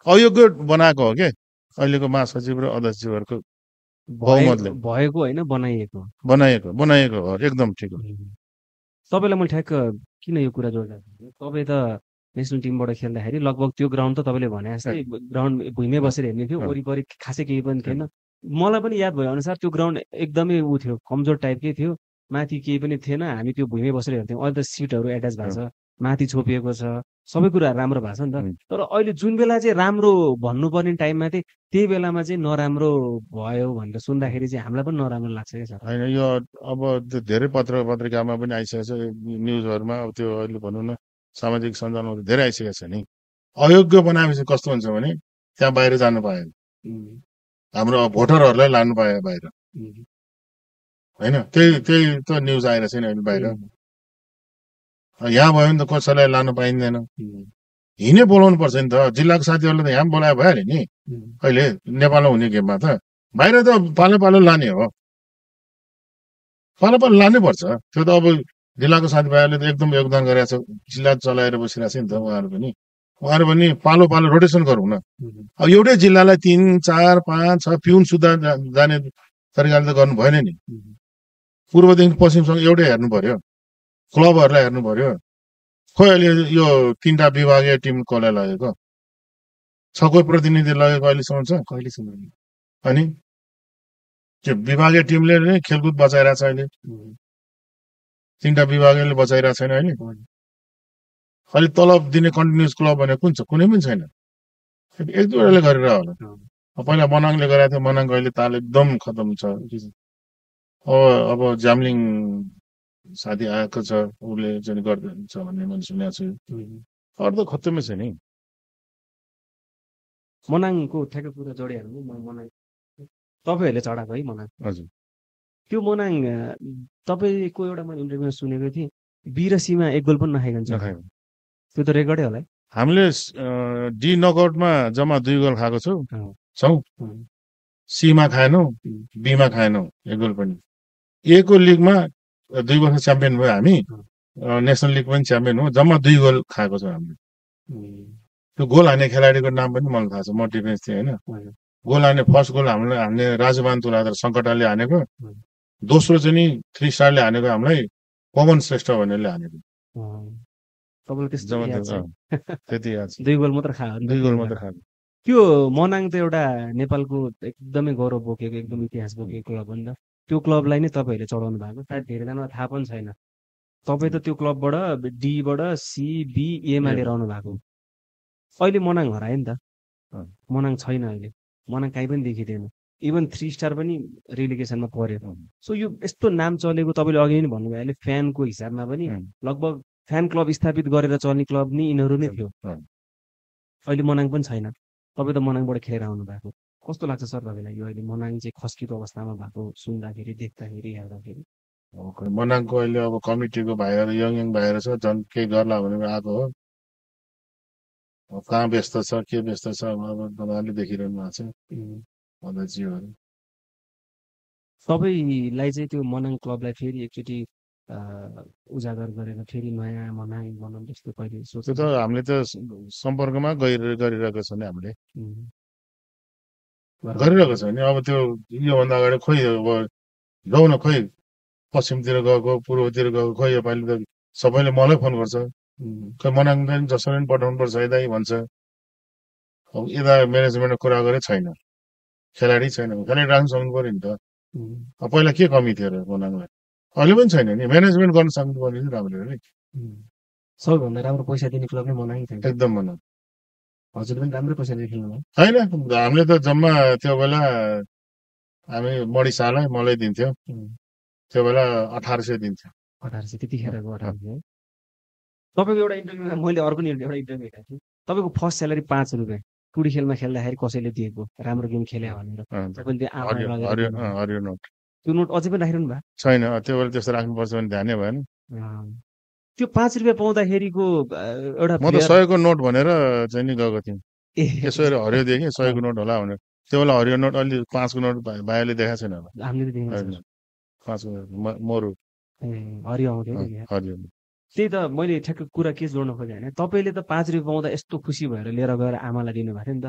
अयोग्य बनाएको हो के अहिलेको महासचिव र अध्यक्षज्यूहरूको बहुमतले भएको होइन बनाइएको हो एकदम ठिक हो तपाईँलाई मैले ठ्याक्क किन यो कुरा जोड्दा तपाईँ त नेसनल टिमबाट खेल्दाखेरि लगभग त्यो ग्राउन्ड त तपाईँले भने जस्तै ग्राउन्ड भुइँमै बसेर हेर्ने थियो वरिपरि खासै केही पनि थिएन मलाई पनि याद भयो अनुसार त्यो ग्राउन्ड एकदमै ऊ थियो कमजोर टाइपकै थियो माथि केही पनि थिएन हामी त्यो भुइँमै बसेर हेर्थ्यौँ अहिले त सिटहरू एट्याच भएको छ माथि छोपिएको छ सबै कुराहरू राम्रो भएको छ नि त तर अहिले जुन बेला चाहिँ राम्रो भन्नुपर्ने टाइममा चाहिँ त्यही बेलामा चाहिँ नराम्रो भयो भनेर सुन्दाखेरि चाहिँ हामीलाई पनि नराम्रो लाग्छ क्या सर होइन यो अब धेरै पत्रिकामा पनि आइसकेको छ न्युजहरूमा अब त्यो अहिले भनौँ न सामाजिक सञ्जालमा धेरै आइसकेको छ नि अयोग्य बनाएपछि कस्तो हुन्छ भने त्यहाँ बाहिर जानु पाएन हाम्रो भोटरहरूलाई लानु पायो बाहिर होइन त्यही त न्युज आएर छैन अहिले बाहिर यहाँ भयो भने त कसैलाई लानु पाइँदैन हिँडै बोलाउनु पर्छ नि त जिल्लाको साथीहरूले त यहाँ बोलायो भइहाल्यो नि अहिले नेपालमा हुने गेममा त बाहिर त पालो लाने हो पालो लानै पर्छ त्यो त अब जिल्लाको साथीभाइहरूले त एकदम योगदान गरेको छ जिल्ला चलाएर बसिरहेको छ नि त उहाँहरू पनि पालो रोटेसन गरौँ न अब एउटै जिल्लालाई 3, 4, 5, 6 पिउन सुधा जाने तरिकाले त गर्नु भएन नि पूर्वदेखि पश्चिमसँग एउटै हेर्नु पर्यो क्लबहरूलाई हेर्नु पर्यो खोइ अहिले यो 3टा विभागीय टिम कसलाई लगेको 6 कोही प्रतिनिधि लगेको अहिलेसम्म छ अनि त्यो विभागीय टिमले नै खेलकुद बचाइरहेको छ अहिले 3टा विभागीयले बचाइरहेको छैन अहिले अहिले तलब दिने कन्टिन्युस क्लब भने कुन छ कुनै पनि छैन एक दुईवटाले गरेर होला पहिला मनाङले गरेको थियो मनाङको अहिले ताल एकदम खतम छ अब जामलिङ साथी आएको छ उसले चाहिँ गर्दैछ भन्ने मैले सुनेको छु अरू त खत्तमै छ नि मनाङको ठ्याक्क कुरा जोडिहाल्नु मनाङ तपाईँहरूले चढाएको है मनाङ हजुर त्यो मनाङ तपाईँको एउटा मैले इन्टरभ्यूमा सुनेको थिएँ बिरसीमा एक गोल पनि नखाइकन छ त्यो त रेकर्डै होला है हामीले डी नकआउटमा जम्मा 2 गोल खाएको छौँ सीमा खाएनौँ बीमा खाएनौँ एक गोल पनि एको लिगमा 2 वर्ष च्याम्पियन भयो हामी नेसनल लिग पनि च्याम्पियन हो जम्मा 2 गोल खाएको छौँ हामीले त्यो गोल हान्ने खेलाडीको नाम पनि मलाई थाहा छ म डिफेन्स थिएँ होइन गोल हान्ने फर्स्ट गोल हामीले हान्ने राजमान तुलाधर सङ्कटाले हानेको दोस्रो चाहिँ नि 3 स्टारले हानेको हामीलाई पवन श्रेष्ठ भन्नेले हानेको त्यति याद छ 2 गोल मात्र खायो त्यो मनाङ त एउटा नेपालको एकदमै गौरव बोकेको एकदम इतिहास बोकेको क्लब हो नि त त्यो क्लबलाई नै तपाईँहरूले चढाउनु भएको सायद धेरैजनालाई थाहा पनि छैन तपाईँ त त्यो क्लबबाट डीबाट सी बी एमा लिएर आउनु भएको अहिले मनाङ हरायो नि त मनाङ छैन अहिले मनाङ कहीँ पनि देखिँदैन इभन 3 स्टार पनि रिलिगेसनमा पर्यो सो यो यस्तो नाम चलेको तपाईँले अघि नै भन्नुभयो अहिले फ्यानको हिसाबमा पनि लगभग फ्यान क्लब स्थापित गरेर चल्ने क्लब नि यिनीहरू नै थियो अहिले मनाङ पनि छैन तपाईँ त मनाङबाट खेलेर आउनु भएको कस्तो लाग्छ सर तपाईँलाई यो अहिले मनाङ चाहिँ खस्किएको अवस्थामा भएको सुन्दाखेरि देख्दाखेरि हेर्दाखेरि मनाङको अहिले अब कमिटीको भाइहरू यङ भाइहरू छ झन् केही गर्ला भनेर आएको हो कहाँ व्यस्त छ के व्यस्त छ अब तपाईँहरूले देखिरहनु भएको छ अध्यक्षज्यूहरू तपाईँलाई चाहिँ त्यो मनाङ क्लबलाई फेरि एकचोटि उजागर गरेर फेरि नयाँ मनाङ बनाउनु जस्तो कहिले सोच्यो त हामीले त सम्पर्कमा गरिरहेको छ नि हामीले गरिरहेको छ नि अब त्यो योभन्दा अगाडि खोइ अब जाउँ न खोइ पश्चिमतिर गएको पूर्वतिर गएको खोइ योपालि त सबैले मलाई फोन गर्छ खोइ मनाङ पनि जसरी पनि पठाउनु पर्छ है दाइ भन्छ अब यता म्यानेजमेन्टको कुरा गरे छैन खेलाडी छैन खेलाडी राख्नु सक्नु पऱ्यो नि त अब पहिला के कमी थियो र मनाङलाई अहिले पनि छैन नि म्यानेजमेन्ट गर्न सक्नु पर्ने थियो राम्रो है सबैभन्दा राम्रो पैसा दिने क्लब नै मनाङ थियो एकदम मनाङ हजुर पनि राम्रो पैसा दिने खेल्नु होइन हामीले त जम्मा त्यो बेला हामी मडी सालै मलाई दिन्थ्यो त्यो बेला 1800 दिन्थ्यो 1800 त्यतिखेरको 1800 तपाईँको एउटा इन्टरभ्यूमा मैले अर्को एउटा इन्टरभ्यू हेरेको थिएँ। तपाईँको फर्स्ट स्यालेरी 5 रुपियाँ टुडी खेलमा खेल्दाखेरि कसैले दिएको राम्रो गेम खेले भनेर तपाईँले त्यो आमा लगेर हरियो नोट त्यो नोट अझै पनि राखिरहनु भएको छैन। त्यो बेला त्यस्तो राख्नुपर्छ भने ध्यानै भएन। त्यो 5 रुपियाँ पाउँदाखेरिको एउटा म त 100 को नोट भनेर चाहिँ नि गएको थिएँ। यसो हरियो देखेँ 100 को नोट होला भनेर। त्यो बेला हरियो नोट अलि 5 को नोट भाइले देखाएको छैन होला। हामीले देखेको 5 को नोट मरु हरियो आउँथ्यो हरियो। त्यही त मैले ठ्याक्क कुरा के जोड्न खोजेँ होइन, तपाईँले त 5 रुपियाँ पाउँदा यस्तो खुसी भएर लिएर गएर आमालाई दिनुभएको थियो नि त।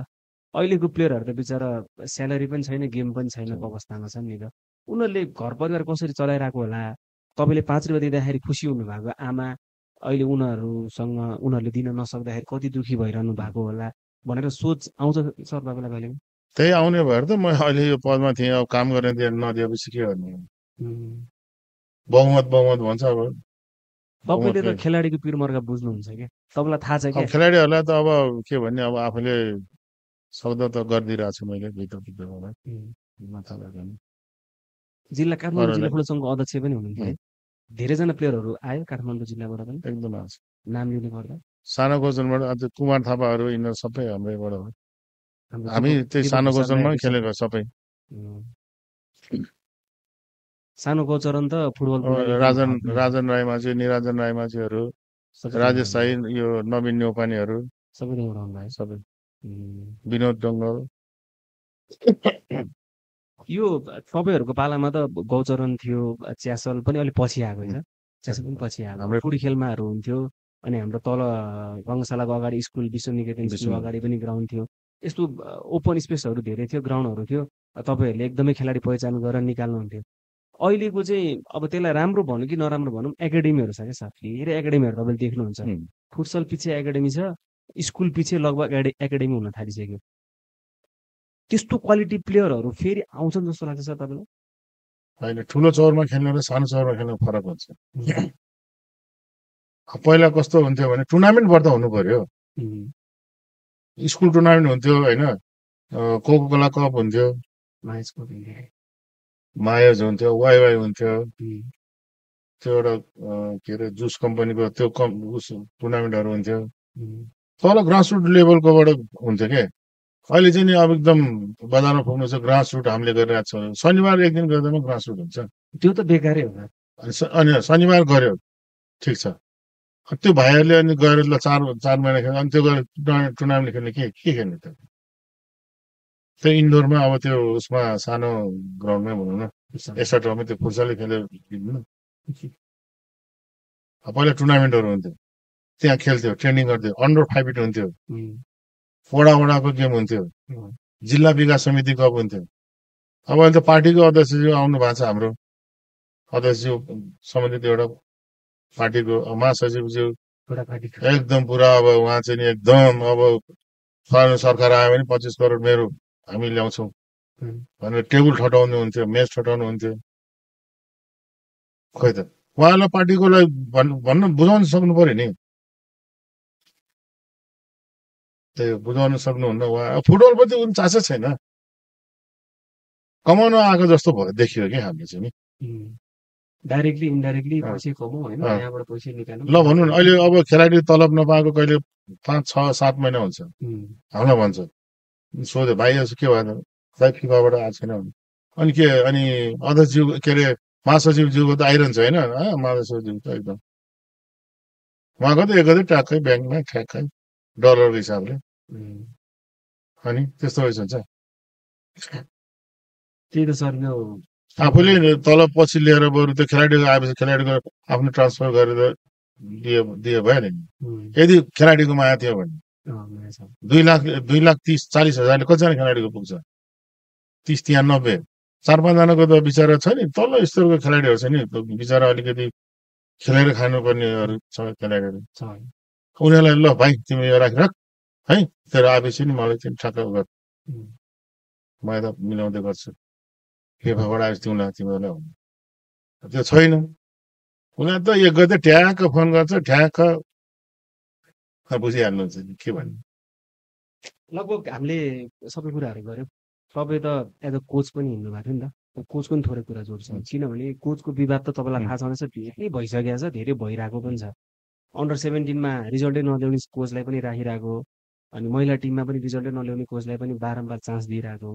अहिलेको प्लेयरहरू त बिचरा स्यालेरी पनि छैन, गेम पनि छैन अवस्थामा छन् नि त। उनीहरूले घर परिवार कसरी चलाइरहेको होला, तपाईँले 5 रुपियाँ दिँदाखेरि खुसी हुनुभएको आमा अहिले उनीहरूसँग उनीहरूले दिन नसक्दाखेरि कति दुःखी भइरहनु भएको होला भनेर सोच आउँछ सर तपाईँलाई कहिले? त्यही आउने भएर त म अहिले यो पदमा थिएँ। अब काम गर्ने नदिएपछि के गर्ने? बहुमत भन्छ। अब तपाईँले त खेलाडीको पिरमर्का बुझ्नुहुन्छ क्या, तपाईँलाई थाहा छ क्या। खेलाडीहरूलाई त अब के भन्ने, अब आफूले सक्दो त गरिदिइरहेको छु मैले भित्रभित्रमा। जिल्ला काठमाडौँ जिल्ला फुटबल सङ्घको अध्यक्ष पनि हुनुहुन्थ्यो है। धेरैजना प्लेयरहरू आयो काठमाडौँ जिल्लाबाट पनि एकदम आउँछ। नाम लिनु पर्दा सानो गोजनबाट अझ कुमार थापाहरू यिनीहरू सबै हाम्रैबाट हो। हामी त्यही सानो गोजनमा खेलेको सबै। सानो गोचरन त फुटबल राजन राईमाझी, निराजन राईमाझीहरू, राजेश साई, यो नवीन न्यौपानेहरू सबै, विनोद डङ्गल। यो तपाईँहरूको पालामा त गौचरण थियो, च्यासल पनि अलिक पछि आएको छ। च्यासल पनि पछि आएको। फुडी खेलमाहरू हुन्थ्यो अनि हाम्रो तल रङ्गशालाको अगाडि स्कुल विश्वनिकेतन स्कुल अगाडि पनि ग्राउन्ड थियो। यस्तो ओपन स्पेसहरू धेरै थियो, ग्राउन्डहरू थियो। तपाईँहरूले एकदमै खेलाडी पहिचान गरेर निकाल्नुहुन्थ्यो। अहिलेको चाहिँ अब त्यसलाई राम्रो भनौँ कि नराम्रो भनौँ, एकाडेमीहरू छ क्या सर। धेरै एकाडेमीहरू तपाईँले देख्नुहुन्छ। फुटसल पछि एकाडेमी छ, स्कुल पछि लगभग एकाडेमी हुन थालिसक्यो। त्यस्तो क्वालिटी प्लेयरहरू फेरि आउँछन् जस्तो लाग्छ सर तपाईँलाई? होइन, ठुलो चौरमा खेल्ने र सानो चौरमा खेल्ने फरक हुन्छ। पहिला कस्तो हुन्थ्यो भने टुर्नामेन्ट बढ्दा हुनु पर्यो। स्कुल टुर्नामेन्ट हुन्थ्यो होइन, कोको कोला कप हुन्थ्यो, मायज हुन्थ्यो, वाइवाई हुन्थ्यो, त्यो एउटा के अरे जुस कम्पनीको त्यो टुर्नामेन्टहरू हुन्थ्यो। तल ग्रासरुट लेभलकोबाट हुन्थ्यो क्या। अहिले चाहिँ नि अब एकदम बजारमा पुग्नु छ, ग्रासरुट हामीले गरिरहेको छौँ। शनिबार एक दिन गर्दामा ग्रासरुट हुन्छ, त्यो त बेकारै हो। अनि शनिबार गऱ्यो ठिक छ, त्यो भाइहरूले अनि गएर ल 4 महिना खेल्यो, अनि त्यो गएर टुर्नामेन्ट खेल्ने के खेल्ने त? त्यो इन्डोरमा अब त्यो उसमा सानो ग्राउन्डमै भनौँ न, एक्स्ट्रा टर्ममा त्यो फुटसलले खेल्यो। पहिला टुर्नामेन्टहरू हुन्थ्यो, त्यहाँ खेल्थ्यो, ट्रेनिङ गर्थ्यो, अन्डर 5 हुन्थ्यो, वडाको गेम हुन्थ्यो, जिल्ला विकास समिति कप हुन्थ्यो। अब अहिले त पार्टीको अध्यक्षज्यू आउनु भएको छ, हाम्रो अध्यक्षज्यू सम्बन्धित एउटा पार्टीको महासचिवज्यू एकदम पुरा। अब उहाँ चाहिँ नि एकदम अब सरकार आयो भने 25 करोड मेरो हामी ल्याउँछौँ भनेर टेबल ठटाउनु हुन्थ्यो, मेच ठटाउनु हुन्थ्यो। खोइ त उहाँलाई पार्टीकोलाई भन्न बुझाउन सक्नु पर्यो नि, त्यही बुझाउन सक्नुहुन्न। उहाँ फुटबलप्रति उनी चासो छैन, कमाउन आएको जस्तो भयो देखियो कि हामीले चाहिँ नि। डाइरेक्टली इन्डाइरेक्टली पैसा कमाउँ होइन, यहाँबाट पैसा निकाल्नु। ल भनौँ न, अहिले अब खेलाडी तलब नपाएको कहिले 5, 6, 7 महिना हुन्छ, हामीलाई भन्छ, सोध्यो भाइ यसो के भयो भाइ फिफाबाट आएको छैन भने, अनि के अनि अध्यक्षज्यू के अरे महासचिवज्यूको त आइरहन्छ होइन, महासचिवज्यू त एकदम उहाँको त एक ट्याक्कै ब्याङ्कमा ठ्याक्कै डलरको हिसाबले, अनि त्यस्तो रहेछ हुन्छ। त्यही त सर, यो आफूले तलब पछि लिएर बरु त्यो खेलाडीको आएपछि खेलाडीको आफ्नो ट्रान्सफर गरेर दियो भयो नि। यदि खेलाडीको माया थियो भने 2,30,40,000 कतिजना खेलाडीको पुग्छ? 30 त्यहाँ 90, 4-5 जनाको त बिचरा छ नि, तल्लो स्तरको खेलाडीहरू छ नि, बिचरा अलिकति खेलेर खानुपर्नेहरू छ खेलाडीहरू। उनीहरूलाई ल भाइ तिमी यो राखिराख है, तेरो आएपछि नि मलाई चाहिँ ठ्याक्क गर, म त मिलाउँदै गर्छु, फेफाबाट आएपछि तिमीहरूलाई त्यो छैन। उनीहरू त एक गते ठ्याक्क फोन गर्छ, ठ्याक्क बुझिहाल्नुहुन्छ नि के भन्नु। लगभग हामीले सबै कुराहरू गऱ्यौँ। तपाईँ त एज अ कोच पनि हिँड्नु भएको थियो नि त, कोचको पनि थोरै कुरा जोड्छ, किनभने कोचको विवाद त तपाईँलाई थाहा छँदैछ, धेरै भइसकेको छ, धेरै भइरहेको पनि छ। अन्डर 17 मा रिजल्टै नल्याउने कोचलाई पनि राखिरहेको, अनि महिला टिममा पनि रिजल्टै नल्याउने कोचलाई पनि बारम्बार चान्स दिइरहेको,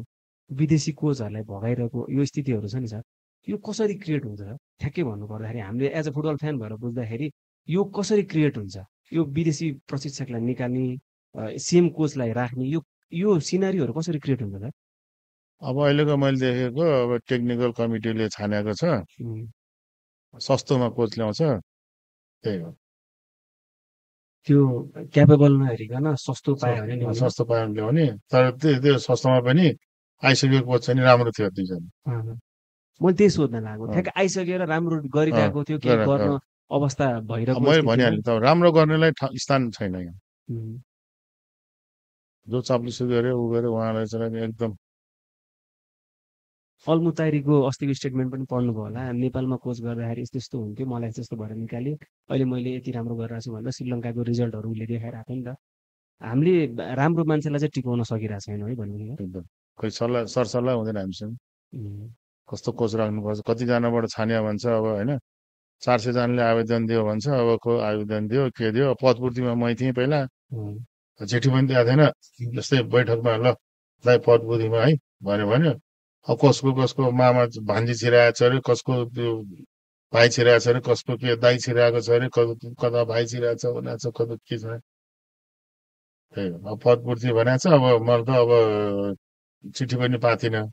विदेशी कोचहरूलाई भगाइरहेको यो स्थितिहरू छ नि सर, यो कसरी क्रिएट हुन्छ सर? ठ्याक्कै भन्नु पर्दाखेरि हामीले एज अ फुटबल फ्यान भएर बुझ्दाखेरि यो कसरी क्रिएट हुन्छ? यो विदेशी प्रशिक्षकलाई निकाल्ने, सेम कोचलाई राख्ने, यो सिनारीहरू कसरी क्रिएट हुन्छ सर? अब अहिलेको मैले देखेको अब टेक्निकल कमिटीले छानेको छ, सस्तोमा कोच ल्याउँछ, त्यही हो। त्यो क्यापेबल नहेरिकन सस्तो पायो भने नि सस्तो पायो भने ल्याउने, तर त्यो सस्तोमा पनि आइसकेको कोच चाहिँ राम्रो थियो दुईजना। मैले त्यही सोध्न लागेको, ठ्याक्क आइसकेर राम्रो गरिरहेको थियो, केही गर्न अवस्था भइरहेको। मैले भनिहालेँ त, राम्रो गर्नेलाई स्थान छैन यहाँ। जो चाप्लुसी गऱ्यो ऊ गऱ्यो उहाँलाई चाहिँ एकदम। अल्मुताइरीको अस्तिको स्टेटमेन्ट पनि पढ्नुभयो होला, नेपालमा कोच गर्दाखेरि यस्तो यस्तो हुन्थ्यो, मलाई त्यस्तो भएर निकाल्यो, अहिले मैले यति राम्रो गरिरहेको छु भनेर श्रीलङ्काको रिजल्टहरू उसले देखाइरहेको नि त। हामीले राम्रो मान्छेलाई चाहिँ टिकाउन सकिरहेको छैनौँ है भन्नु। खोइ सरसल्लाह हुँदैन हामीसँग, कस्तो कोच राख्नुपर्छ, कतिजनाबाट छानिया भन्छ अब होइन, 400 जनाले आवेदन दियो भन्छ, अब को आवेदन दियो के दियो, पदपूर्तिमा मै थिएँ पहिला, चिठी पनि दिएको थिएन, जस्तै बैठकमा ल दाइ पदपूर्तिमा है भन्यो, अब कसको मामा भान्जी छिराएको छ अरे, कसको त्यो भाइ छिराएको छ अरे, कसको के दाइ छिराएको छ अरे, कता भाइ छिराएको छ भनेको छ, कता के छ, त्यही हो। अब पदपूर्ति भनेको छ, अब मैले त अब चिठी पनि पाएको थिइनँ,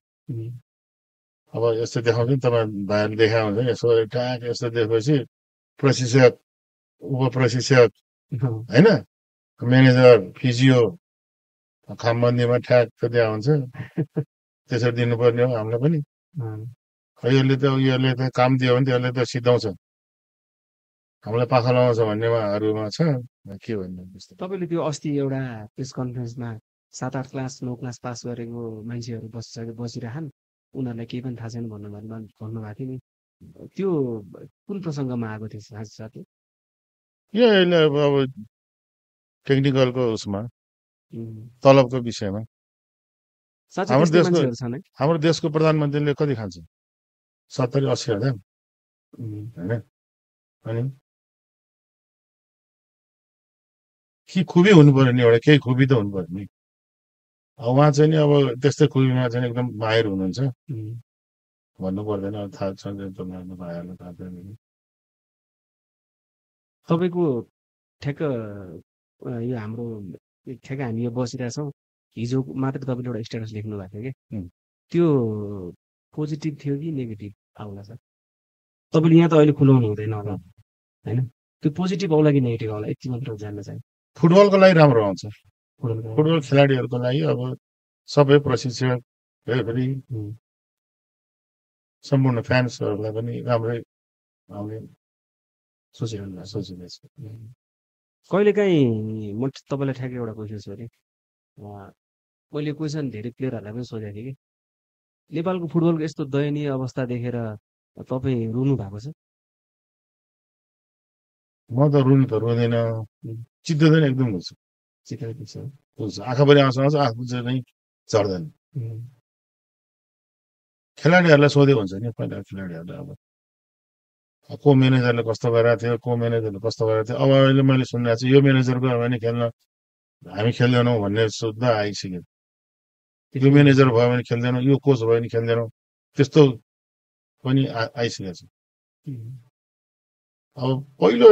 अब यस्तो देखाउँछ नि तपाईँ भाइहरूले देखा हुन्छ नि, यसो ट्याक यस्तो देखेपछि प्रशिक्षक, उपप्रशिक्षक होइन, म्यानेजर, फिजियो, खामबन्दीमा ठ्याक दिया हुन्छ, त्यसरी दिनुपर्ने हो हामीलाई पनि। यसले त काम दियो भने यसले त सिधाउँछ, हामीलाई पाखा लगाउँछ भन्नेमाहरूमा छ, के भन्ने। तपाईँले त्यो अस्ति एउटा प्रेस कन्फरेन्समा 7-8 क्लास 9 क्लास पास गरेको मान्छेहरू बसिरहन्, उनीहरूलाई केही पनि थाहा छैन भन्नुभएको थियो नि, त्यो कुन प्रसङ्गमा आएको थियो साथी? यसले अब टेक्निकलको उसमा तलबको विषयमा। हाम्रो देशको प्रधानमन्त्रीले कति खान्छ? 70-80 हजार होइन? के खुबी हुनु पर्यो नि, एउटा केही खुबी त हुनु पर्यो नि। उहाँ चाहिँ नि अब त्यस्तै खुबीमा चाहिँ एकदम माहिर हुनुहुन्छ, भन्नु पर्दैन, थाहा छ भाइहरूलाई थाहा छैन। तपाईँको ठ्याक्क यो हाम्रो ठ्याक्क हामी यो बसिरहेछौँ, हिजो मात्र तपाईँले एउटा स्ट्याटस लेख्नु भएको थियो कि, त्यो पोजिटिभ थियो कि नेगेटिभ आउला सर? तपाईँले यहाँ त अहिले खुलाउनु हुँदैन होला होइन, त्यो पोजिटिभ आउला कि नेगेटिभ आउला यति मात्र जान्न चाहे। फुटबलको लागि राम्रो आउँछ, फुटबल खेलाडीहरूको लागि अब सबै प्रशिक्षक, रेफरी, सम्पूर्ण फ्यान्सहरूलाई पनि राम्रै आउने सोचिरहेछ। कहिलेकाहीँ म तपाईँलाई ठ्याक्कै एउटा क्वेसन सोधेँ, मैले क्वेसन धेरै प्लेयरहरूलाई पनि सोधेको थिएँ कि, नेपालको फुटबलको यस्तो दयनीय अवस्था देखेर तपाईँ रुनु भएको छ? म त रुनु त रुँदैन, चित्दैन, एकदम हुन्छ, आँखाभरि आउँछ, आँखा चाहिँ झर्दैन। खेलाडीहरूलाई सोधेको हुन्छ नि, पहिला खेलाडीहरूलाई अब को म्यानेजरले कस्तो गरेको थियो, को म्यानेजरले कस्तो गरेको थियो, अब अहिले मैले सुनिरहेको छु यो म्यानेजर गयो भने खेल्न हामी खेल्दैनौँ भन्ने सुत्दा आइसक्यो, यो म्यानेजर भयो भने खेल्दैनौँ, यो कोच भयो भने खेल्दैनौँ, त्यस्तो पनि आइसकेको छ। अब पहिलो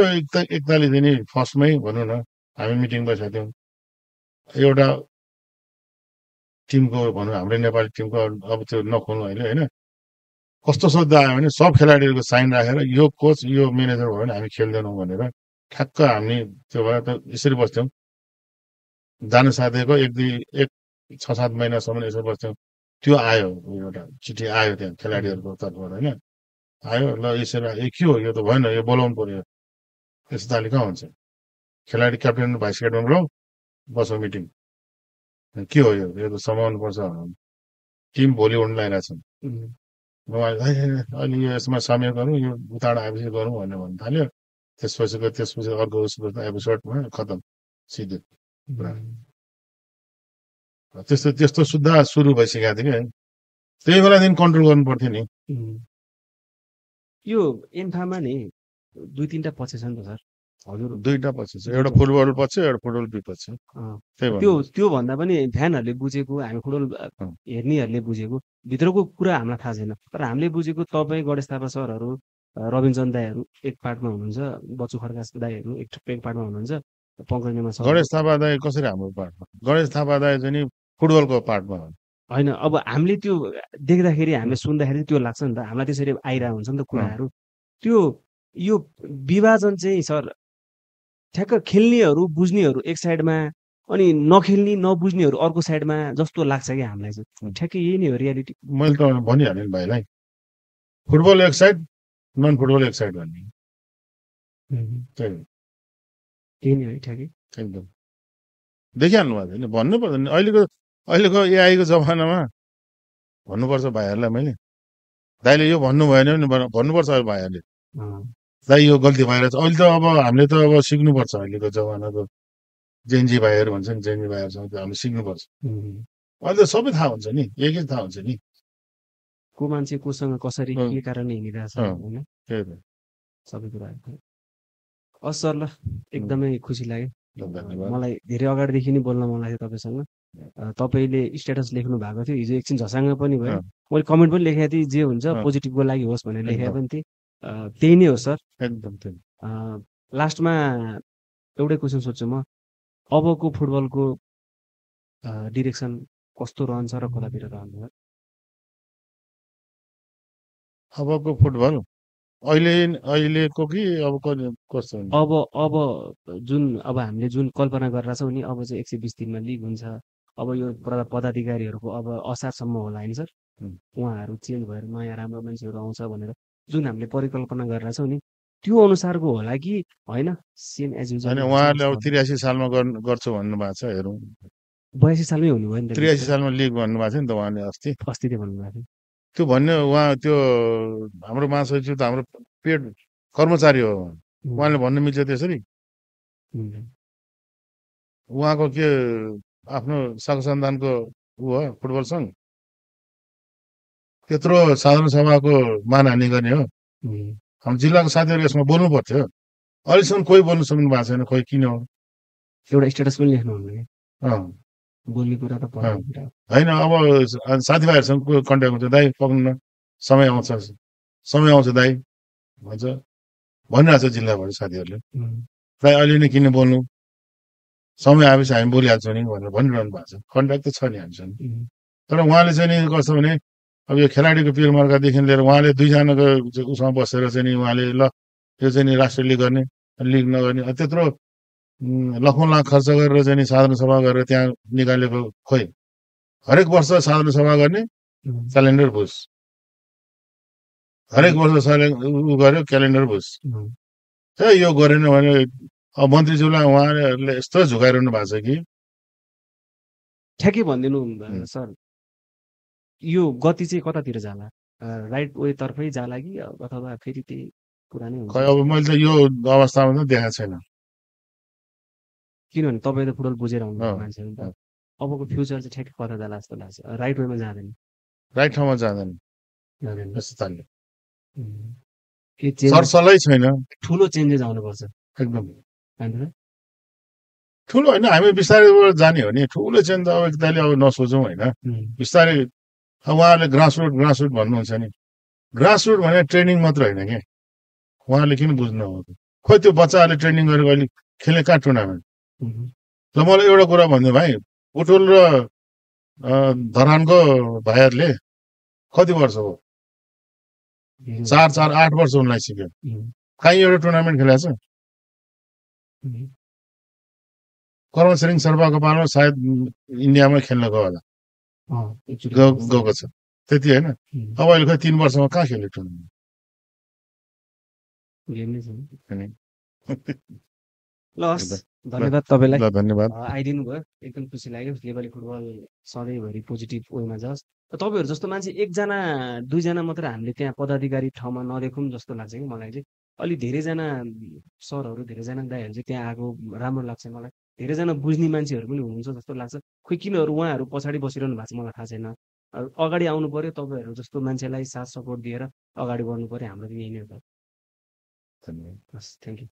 एकताली दिने फर्स्टमै भनौँ न, हामी मिटिङ बसेका थियौँ, एउटा टिमको भनौँ हाम्रो नेपाली टिमको, अब त्यो नखोल्नु अहिले होइन, कस्तो सोद्धा आयो भने सब खेलाडीहरूको साइन राखेर यो कोच यो म्यानेजर भयो भने हामी खेल्दैनौँ भनेर ठ्याक्क हामी त्यो भएर त यसरी बस्थ्यौँ, जान साथीको 6-7 महिनासम्म यसरी बस्थ्यौँ। त्यो आयो, एउटा चिठी आयो त्यहाँ खेलाडीहरूको तर्फबाट होइन, आयो ल यसरी के हो यो त भएन, यो बोलाउनु पर्यो, यस्तो तालिका हुन्छ, खेलाडी क्याप्टेन भाइस क्याप्टेन लो बसौँ मिटिङ, के हो यो त समाउनु पर्छ, टिम भोलि उड्न लागिरहेछन्, अहिले यो यसमा सामेल गरौँ, यो उताड आएपछि गरौँ भनेर भन्नु थाल्यो, त्यसपछि अर्को एपिसोडमा खतम सिधै। त्यस्तो सुधा सुरु भइसकेको थियो कि, त्यही बेलादेखि कन्ट्रोल गर्नु पर्थ्यो नि। यो एन्फामा नि 2-3टा पक्ष छ नि त सर, हजुर दुईटा पक्ष छ, एउटा फुटबल पक्ष एउटा फुटबल विपक्ष, त्यही त्यो भन्नु। त्यो भन्दा पनि फ्यानहरूले बुझेको, हामी फुटबल हेर्नेहरूले बुझेको, भित्रको कुरा हामीलाई थाहा छैन। तर हामीले बुझेको तपाईँ, गणेश थापा सरहरू, रविनचन्द्र दाईहरू एक पार्टमा हुनुहुन्छ, बच्चु खड्का दाईहरू एक पार्टमा हुनुहुन्छ, पङ्कज नेमा सर गणेश थापा दाई कसरी हाम्रो पार्टमा? गणेश थापा दाई चाहिँ नि फुटबलको पार्टमा हो। होइन। अब हामीले त्यो देख्दाखेरि, हामीले सुन्दाखेरि त्यो लाग्छ नि त, हामीलाई त्यसरी आइरहेको हुन्छ नि त कुराहरू। त्यो यो विभाजन चाहिँ सर ठ्याक्क खेल्नेहरू बुझ्नेहरू एक साइडमा, अनि नखेल्ने नबुझ्नेहरू अर्को साइडमा जस्तो लाग्छ कि हामीलाई चाहिँ। ठ्याक्कै यही नै हो रियालिटी। मैले त भनिहालेँ नि भाइलाई, फुटबल एक साइड, नन फुटबल एक साइड भन्ने, त्यही नै हो ठ्याक्कै। एकदम देखिहाल्नु भएको छैन, भन्नु पर्दैन। अहिलेको एआईको जमानामा भन्नुपर्छ भाइहरूलाई। मैले दाइले यो भन्नु भएन भने भन्नुपर्छ अहिले भाइहरूले, दाइ यो गल्ती भइरहेछ। अहिले त अब हामीले त अब सिक्नुपर्छ। अहिलेको जमानाको जेन्जी भाइहरू भन्छ नि, जेन्जी भाइहरूसँग हामीले सिक्नुपर्छ। अहिले त सबै थाहा हुन्छ नि, एकै थाहा हुन्छ नि, को मान्छे कोसँग कसरी के कारणले हिँडिरहेछ होइन, सबै कुरा। हस् सर, ल एकदमै खुसी लाग्यो। मलाई धेरै अगाडिदेखि नै बोल्न मन लाग्यो तपाईँसँग। तपाईँले स्ट्याटस लेख्नु भएको थियो हिजो, एकछिन झसाङ्ग पनि भयो। मैले कमेन्ट पनि लेखेको थिएँ, जे हुन्छ पोजिटिभको लागि होस् भनेर लेखेको पनि थिएँ। त्यही नै हो सर। लास्टमा एउटै क्वेसन सोध्छु म, अबको फुटबलको डिरेक्सन कस्तो रहन्छ र कतातिर रहन्छ? अबको फुटबल अहिलेको कि अब कस्तो? अब जुन हामीले जुन कल्पना गरेर छौँ नि, अब चाहिँ 120 दिनमा लिग हुन्छ, अब यो पदाधिकारीहरूको अब असारसम्म होला होइन सर, उहाँहरू चेन्ज भएर नयाँ राम्रो मान्छेहरू आउँछ भनेर जुन हामीले परिकल्पना गरेर छौँ नि, त्यो अनुसारको होला कि होइन सेम एज युजुअल? उहाँहरूले अब 83 सालमा गर्छु भन्नुभएको छ, हेरौँ। 82 सालमै हुनुभयो नि त, 83 सालमा लिग भन्नुभएको थियो नि त उहाँले, अस्ति त्यो भन्नुभएको थियो। त्यो भन्ने उहाँ त्यो हाम्रो महासचिव त हाम्रो पेड कर्मचारी हो, उहाँले भन्नु मिल्छ त्यसरी? उहाँको के आफ्नो सङ्घ सन्तानको ऊ हो फुटबल सङ्घ? त्यत्रो साधारण सभाको मानहानि गर्ने हो? हाम्रो जिल्लाको साथीहरू यसमा बोल्नु पर्थ्यो। अहिलेसम्म कोही बोल्नु सक्नु भएको छैन, खोइ किन हो? एउटा स्ट्याटस पनि लेख्नुहुन्न कि बोल्ने कुरा त होइन। अब साथीभाइहरूसँग कन्ट्याक्ट हुन्छ, दाइ पक्नु न, समय आउँछ दाइ भन्छ, भनिरहेको छ जिल्लाबाट साथीहरूले। दाइ अहिले नै किन बोल्नु, समय आएपछि हामी बोलिहाल्छौँ नि भनेर भनिरहनु भएको छ। कन्ट्याक्ट त छ नि हामीसँग। तर उहाँले चाहिँ नि कस्तो भने, अब यो खेलाडीको पिरमर्कादेखि लिएर उहाँले दुईजनाको उसमा बसेर चाहिँ नि उहाँले ल यो चाहिँ नि राष्ट्रिय लिग गर्ने, लिग नगर्ने, त्यत्रो लाखौँ लाख खर्च गरेर चाहिँ नि साधारण सभा गरेर त्यहाँ निकालेको, खोइ हरेक वर्ष साधारण सभा गर्ने क्यालेन्डर बुझ, हरेक वर्ष ऊ गर्यो क्यालेन्डर बुझ, यो गरेन भने अब मन्त्रीज्यूलाई उहाँहरूले यस्तो झुकाइरहनु भएको छ कि ठ्याक्कै भनिदिनु सर, यो गति चाहिँ कतातिर जाला? राइट वे तर्फै जाला कि अथवा फेरि त्यही पुरानै हुन्छ? अब मैले त यो अवस्थामा त देखाएको छैन, किनभने तपाईँ त फुटबल बुझेर आउनु मान्छे हो नि त। अबको फ्युचर चाहिँ ठ्याक्कै कता जाला जस्तो लाग्छ? राइट वेमा जाँदैन, राइट ठाउँमा जाँदैन, सरसल्लाह छैन, ठुलो चेन्जेस आउनुपर्छ एकदम। ठुलो होइन, हामी बिस्तारै जाने हो नि, ठुलो चेन्ज त अब एकताले अब नसोचौँ होइन, बिस्तारै। उहाँहरूले ग्रासरुट भन्नुहुन्छ नि, ग्रासरुट भने ट्रेनिङ मात्र होइन कि, उहाँहरूले किन बुझ्नु हो? खोइ त्यो बच्चाहरूले ट्रेनिङ गरेको अहिले खेल्ने कहाँ टुर्नामेन्ट? ल मलाई एउटा कुरा भन्नु भाइ, बुटोल र धरानको भाइहरूले कति वर्ष हो? 4-8 वर्ष उनलाई सिक्यो, कहीँ एउटा टुर्नामेन्ट खेलेको छ? कर्मसिरिङ शेर्पाको पालमा सायद इन्डियामै खेल्न गयो होला, गएको छ त्यति होइन। अब अहिले खोइ 3 वर्षमा कहाँ खेल्यो टुर्नामेन्ट? ल हस्, धन्यवाद तपाईँलाई, धन्यवाद, आइदिनु भयो, एकदम खुसी लाग्यो। नेपाली फुटबल सधैँभरि पोजिटिभ वेमा जाओस्। तपाईँहरू जस्तो मान्छे एकजना दुईजना मात्र हामीले त्यहाँ पदाधिकारी ठाउँमा नदेखौँ जस्तो लाग्छ कि मलाई चाहिँ। अलिक धेरैजना सरहरू, धेरैजना दाइहरू चाहिँ त्यहाँ आएको राम्रो लाग्छ मलाई। धेरैजना बुझ्ने मान्छेहरू पनि हुनुहुन्छ जस्तो लाग्छ। खोइ किनहरू उहाँहरू पछाडि बसिरहनु भएको छ मलाई थाहा छैन। अगाडि आउनु पर्यो, तपाईँहरू जस्तो मान्छेलाई साथ सपोर्ट दिएर अगाडि बढ्नु पर्यो। हाम्रो यही नै हो। धन्यवाद, हस्, थ्याङ्क यू।